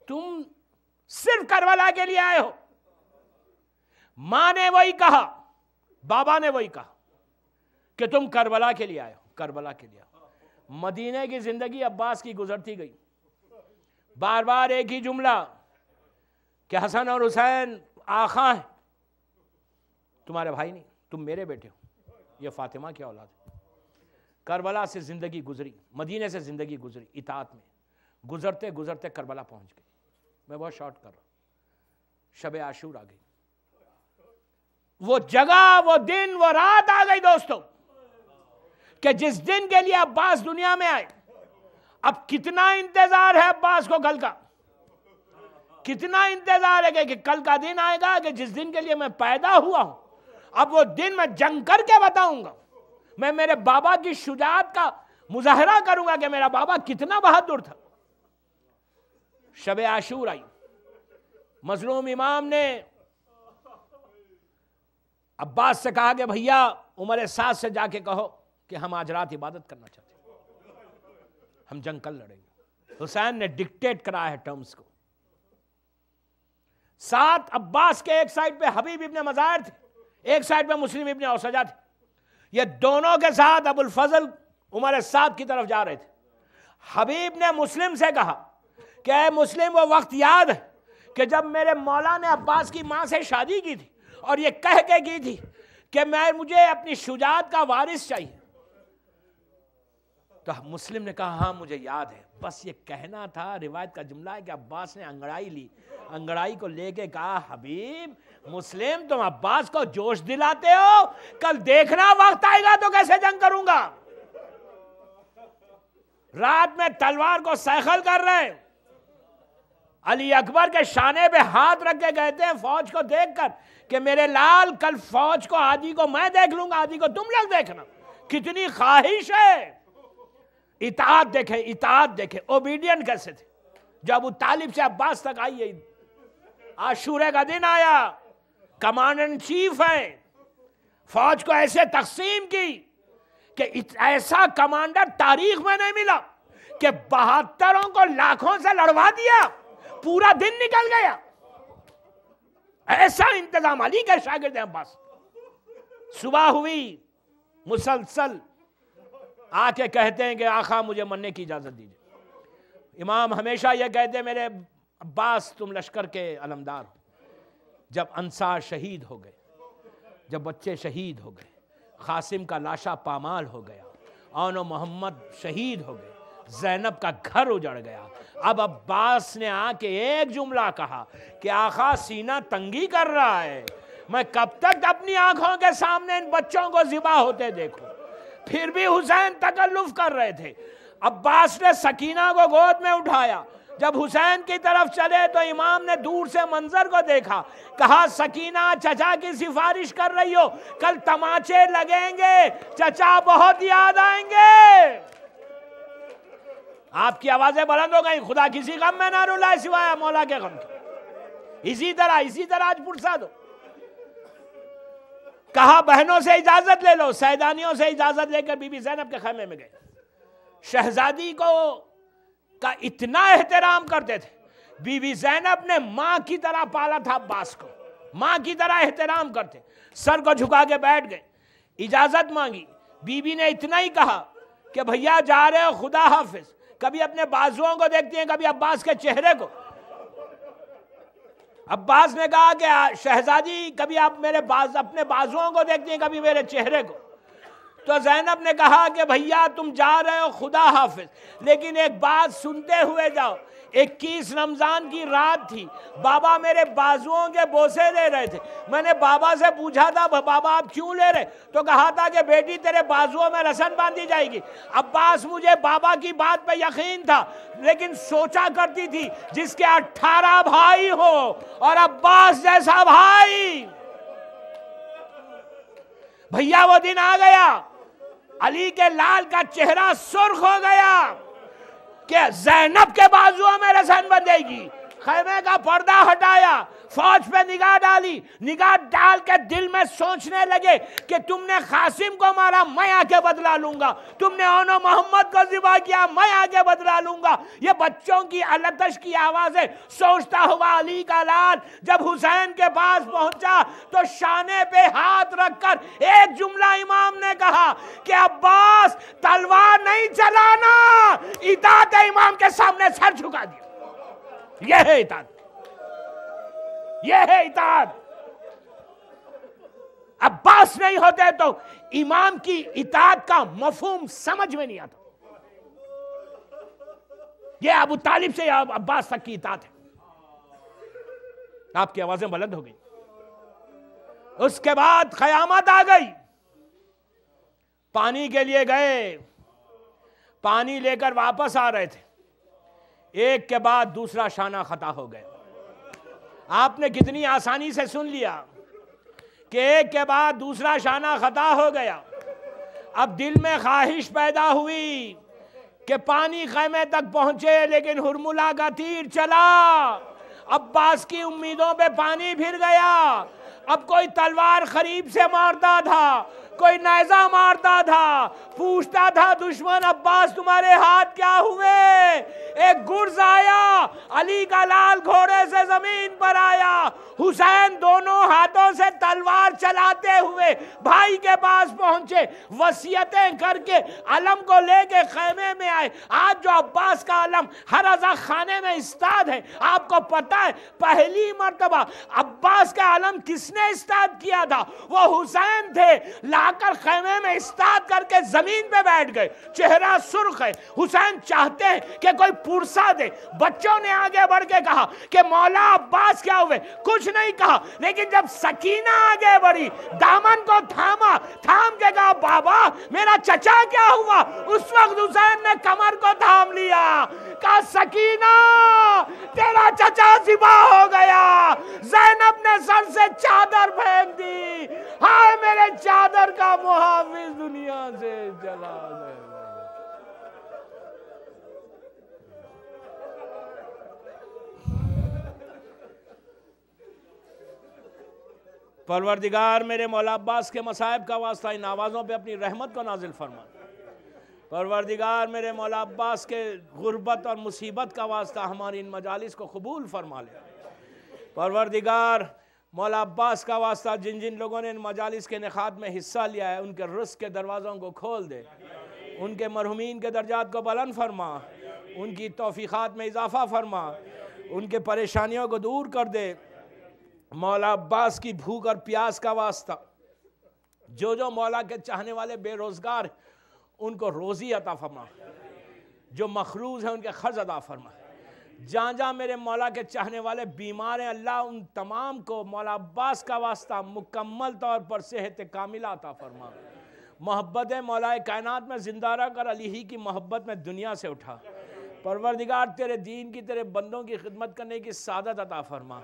تم صرف کربلا کے لیے آئے ہو. ماں نے وہی کہا، بابا نے وہی کہا کہ تم کربلا کے لیے آئے ہو، کربلا کے لیے. مدینے کی زندگی عباس کی گزرتی گئی، بار بار ایک ہی جملہ کہ حسن اور حسین آقا ہیں، تمہارے بھائی نہیں، تم میرے بیٹے ہو. یہ فاطمہ کی اولاد ہے. کربلا سے زندگی گزری، مدینے سے زندگی گزری اطاعت میں. گزرتے گزرتے کربلا پہنچ گئی. میں بہت شارٹ کر رہا ہوں. شب عاشور آ گئی، وہ جگہ، وہ دن، وہ رات آ گئی دوستوں، کہ جس دن کے لیے عباس دنیا میں آئے. اب کتنا انتظار ہے عباس کو کل کا، کتنا انتظار ہے کہ کل کا دن آئے گا کہ جس دن کے لیے میں پیدا ہوا ہوں. اب وہ دن میں جنگ کر کے بتاؤں گا. میں میرے بابا کی شجاعت کا مظاہرہ کروں گا کہ میرا بابا کتنا بہادر تھا. شب عاشور آئی. مظلوم امام نے عباس سے کہا کہ بھیا عمر سعد سے جا کے کہو کہ ہم آج رات عبادت کرنا چاہتے ہیں، ہم جنگ کل لڑیں گے. حسین نے ڈکٹیٹ کرایا ہے ٹرمز کو. ساتھ عباس کے ایک سائڈ پہ حبیب ابن مظاہر تھے، ایک سائڈ پہ مسلم ابن اوسجہ تھے. یہ دونوں کے ساتھ ابو الفضل عمر سعد کی طرف جا رہے تھے. حبیب نے مسلم سے کہا کہ اے مسلم، وہ وقت یاد ہے کہ جب میرے مولا نے عباس کی ماں سے شادی کی تھی اور یہ کہہ کے کی تھی کہ مجھے اپنی شجاعت کا وارث چاہیے. تو مسلم نے کہا ہاں مجھے یاد ہے، بس یہ کہنا تھا. روایت کا جملہ ہے کہ عباس نے انگڑائی لی، انگڑائی کو لے کے کہا حبیب، مسلم تم عباس کو جوش دلاتے ہو، کل دیکھنا وقت آئے گا تو کیسے جنگ کروں گا. رات میں تلوار کو سیخل کر رہے ہیں. علی اکبر کے شانے پہ ہاتھ رکھ کے کہتے ہیں فوج کو دیکھ کر کہ میرے لال کل فوج کو آدھی کو میں دیکھ لوں گا، آدھی کو تم لوگ دیکھنا. کتنی خواہش ہے. اطاعت دیکھے، اطاعت دیکھے، اوبیڈینٹ کیسے تھے. جو ابو طالب سے عباس تک آئی ہے، عاشورے کا دن آیا، کمانڈر ان چیف ہے، فوج کو ایسے تقسیم کی کہ ایسا کمانڈر تاریخ میں نہیں ملا کہ 72 کو لاکھوں سے لڑوا دیا، پورا دن نکل گیا. ایسا انتظام علی کے شاگرد ہیں عباس. صبح ہوئی، مسلسل آ کے کہتے ہیں کہ آقا مجھے مرنے کی اجازت دیجیے. امام ہمیشہ یہ کہتے ہیں میرے عباس تم لشکر کے علمدار ہو. جب انصار شہید ہو گئے، جب بچے شہید ہو گئے، قاسم کا لاشا پامال ہو گیا، آن و محمد شہید ہو گئے، زینب کا گھر اجڑ گیا. اب عباس نے آ کے ایک جملہ کہا کہ آقا سینہ تنگی کر رہا ہے، میں کب تک اپنی آنکھوں کے سامنے ان بچوں کو ذبح ہوتے دیکھوں. پھر بھی حسین تکلف کر رہے تھے. عباس نے سکینہ کو گود میں اٹھایا، جب حسین کی طرف چلے تو امام نے دور سے منظر کو دیکھا، کہا سکینہ چچا کی سفارش کر رہی ہو، کل تماچے لگیں گے، چچا بہت یاد آئیں گے۔ آپ کی آوازیں بلند ہو گئیں، خدا کسی غم میں نہ رلائے سوائے مولا کے غم کے۔ اسی طرح آج پرسا دو۔ کہا بہنوں سے اجازت لے لو، سیدانیوں سے اجازت لے کر بی بی زینب کے خیمے میں گئے۔ شہزادی کو کا اتنا احترام کرتے تھے، بی بی زینب نے ماں کی طرح پالا تھا عباس کو، ماں کی طرح احترام کرتے، سر کو جھکا کے بیٹھ گئے، اجازت مانگی۔ بی بی نے اتنا ہی کہا کہ بھیا جا رہے ہو، خدا حافظ۔ کبھی اپنے بازوؤں کو دیکھتی ہیں، کبھی عباس کے چہرے کو۔ عباس نے کہا کہ شہزادی کبھی آپ اپنے بازوؤں کو دیکھتی ہیں، کبھی میرے چہرے کو۔ تو زینب نے کہا کہ بھیا تم جا رہے ہو، خدا حافظ، لیکن ایک بات سنتے ہوئے جاؤ۔ 21 رمضان کی رات تھی، بابا میرے بازوؤں کے بوسے لے رہے تھے۔ میں نے بابا سے پوچھا تھا بابا آپ کیوں لے رہے؟ تو کہا تھا کہ بیٹی تیرے بازوؤں میں رسن باندھی جائے گی۔ عباس مجھے بابا کی بات پہ یقین تھا، لیکن سوچا کرتی تھی جس کے 18 بھائی ہو اور عباس جیسا بھائی۔ بھیا وہ دن آ گیا، علی کے لال کا چہرہ سرخ ہو گیا کہ زینب کے بازوؤں میں رسن بندھے گی۔ خیمے کا پردہ ہٹایا، فوج پہ نگاہ ڈالی، نگاہ ڈال کے دل میں سوچنے لگے کہ تم نے قاسم کو مارا، میں آ کے بدلہ لوں گا، تم نے اونو محمد کو ذبح کیا، میں آ کے بدلہ لوں گا۔ یہ بچوں کی التش کی آوازیں سوچتا ہوا علی کا لال جب حسین کے پاس پہنچا تو شانے پہ ہاتھ رکھ کر ایک جملہ امام نے کہا کہ عباس تلوار نہیں چلانا، اطاعت امام کے سامنے سر جھکا دیا۔ یہ ہے اطاعت، یہ ہے اطاعت۔ عباس نہیں ہوتے تو امام کی اطاعت کا مفہوم سمجھ میں نہیں آتا۔ یہ ابو طالب سے عباس تک کی اطاعت ہے۔ آپ کی آوازیں بلند ہو گئی۔ اس کے بعد قیامت آ گئی۔ پانی کے لیے گئے، پانی لے کر واپس آ رہے تھے، ایک کے بعد دوسرا شانہ خطا ہو گئے۔ آپ نے کتنی آسانی سے سن لیا کہ ایک کے بعد دوسرا شانہ خطا ہو گیا۔ اب دل میں خواہش پیدا ہوئی کہ پانی خیمے تک پہنچے، لیکن ہرملہ کا تیر چلا، عباس کی امیدوں پہ پانی پھر گیا۔ اب کوئی تلوار قریب سے مارتا تھا، کوئی نیزہ مارتا تھا، پوچھتا تھا دشمن عباس تمہارے ہاتھ کیا ہوئے؟ ایک گرز آیا، علی کا لال گھوڑے سے زمین پر آیا، حسین دونوں ہاتھوں سے تلوار چلاتے ہوئے بھائی کے پاس پہنچے، وصیتیں کر کے علم کو لے کے خیمے میں آئے۔ آج جو عباس کا علم ہر ازا خانے میں استاد ہے، آپ کو پتا ہے پہلی مرتبہ عباس کا علم کس نے استاد کیا تھا؟ وہ حسین تھے، لا کر خیمے میں استاد کر کے زمین پہ بیٹھ گئے، چہرہ سرخ ہے۔ حسین چاہتے ہیں کہ کوئی پرسا دے۔ بچوں نے آگے بڑھ کے کہا کہ مولا عباس کیا ہوئے؟ کچھ نہیں کہا، لیکن جب سکینہ آگے بڑھی، دامن کو تھاما، تھام کے کہا بابا میرا چچا کیا ہوا؟ اس وقت حسین نے کمر کو تھام لیا، کہا سکینہ تیرا چچا ذبح ہو گیا۔ زینب نے سر سے چادر پھینک دی، ہائے میرے چادر کا محافظ دنیا سے چلا گیا۔ پروردگار میرے مولا عباس کے مصائب کا واسطہ ان آوازوں پہ اپنی رحمت کو نازل فرما۔ پروردگار میرے مولا عباس کے غربت اور مصیبت کا واسطہ ہماری ان مجالس کو قبول فرما لے۔ پروردگار مولا عباس کا واسطہ جن جن لوگوں نے ان مجالس کے انعقاد میں حصہ لیا ہے، ان کے رزق کے دروازوں کو کھول دے، ان کے مرحومین کے درجات کو بلند فرما، ان کی توفیقات میں اضافہ فرما، ان کے پریشانیوں کو دور کر دے۔ مولا عباس کی بھوک اور پیاس کا واسطہ جو مولا کے چاہنے والے بے روزگار ان کو روزی عطا فرما، جو مخروض ہیں ان کے قرض ادا فرما، جہاں جہاں میرے مولا کے چاہنے والے بیمار ہیں اللہ ان تمام کو مولا عباس کا واسطہ مکمل طور پر صحت کاملہ عطا فرما۔ محبت مولا کائنات میں زندہ رہ کر علی ہی کی محبت میں دنیا سے اٹھا۔ پروردگار تیرے دین کی، تیرے بندوں کی خدمت کرنے کی سعادت عطا فرما۔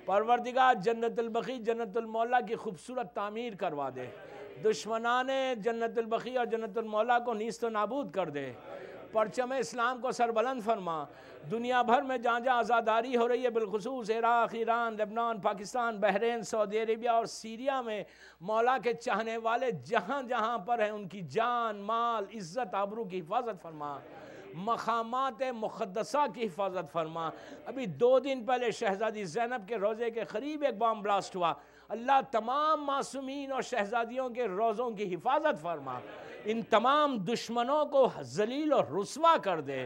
پروردگار جنت البقیع جنت المولا کی خوبصورت تعمیر کروا دے، دشمنان جنت البقیع اور جنت المولا کو نیست و نابود کر دے، پرچم اسلام کو سربلند فرما۔ دنیا بھر میں جہاں جہاں آزاداری ہو رہی ہے، بالخصوص عراق، ایران، لبنان، پاکستان، بحرین، سعودی عربیہ اور سیریا میں، مولا کے چاہنے والے جہاں جہاں پر ہیں ان کی جان، مال، عزت، آبرو کی حفاظت فرما، مقامات مقدسہ کی حفاظت فرما۔ ابھی 2 دن پہلے شہزادی زینب کے روزے کے قریب ایک بام بلاسٹ ہوا، اللہ تمام معصومین اور شہزادیوں کے روزوں کی حفاظت فرما، ان تمام دشمنوں کو ذلیل اور رسوا کر دے،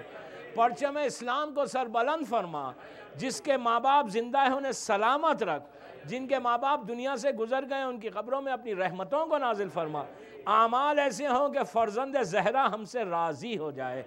پرچم اسلام کو سربلند فرما۔ جس کے ماں باپ زندہ ہیں انہیں سلامت رکھ، جن کے ماں باپ دنیا سے گزر گئے ان کی قبروں میں اپنی رحمتوں کو نازل فرما۔ اعمال ایسے ہوں کہ فرزند زہرا ہم سے راضی ہو جائے،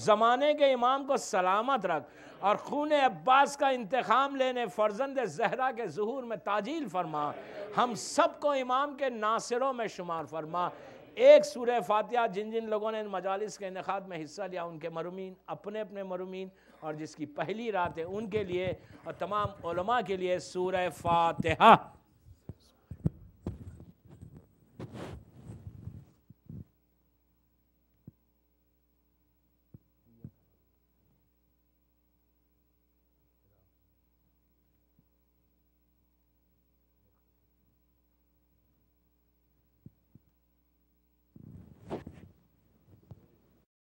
زمانے کے امام کو سلامت رکھ، اور خون عباس کا انتقام لینے فرزند زہرا کے ظہور میں تعجیل فرما، ہم سب کو امام کے ناصروں میں شمار فرما۔ ایک سورہ فاتحہ جن جن لوگوں نے ان مجالس کے انعقاد میں حصہ لیا ان کے مرحومین، اپنے اپنے مرحومین، اور جس کی پہلی رات ہے ان کے لیے، اور تمام علماء کے لیے سورہ فاتحہ۔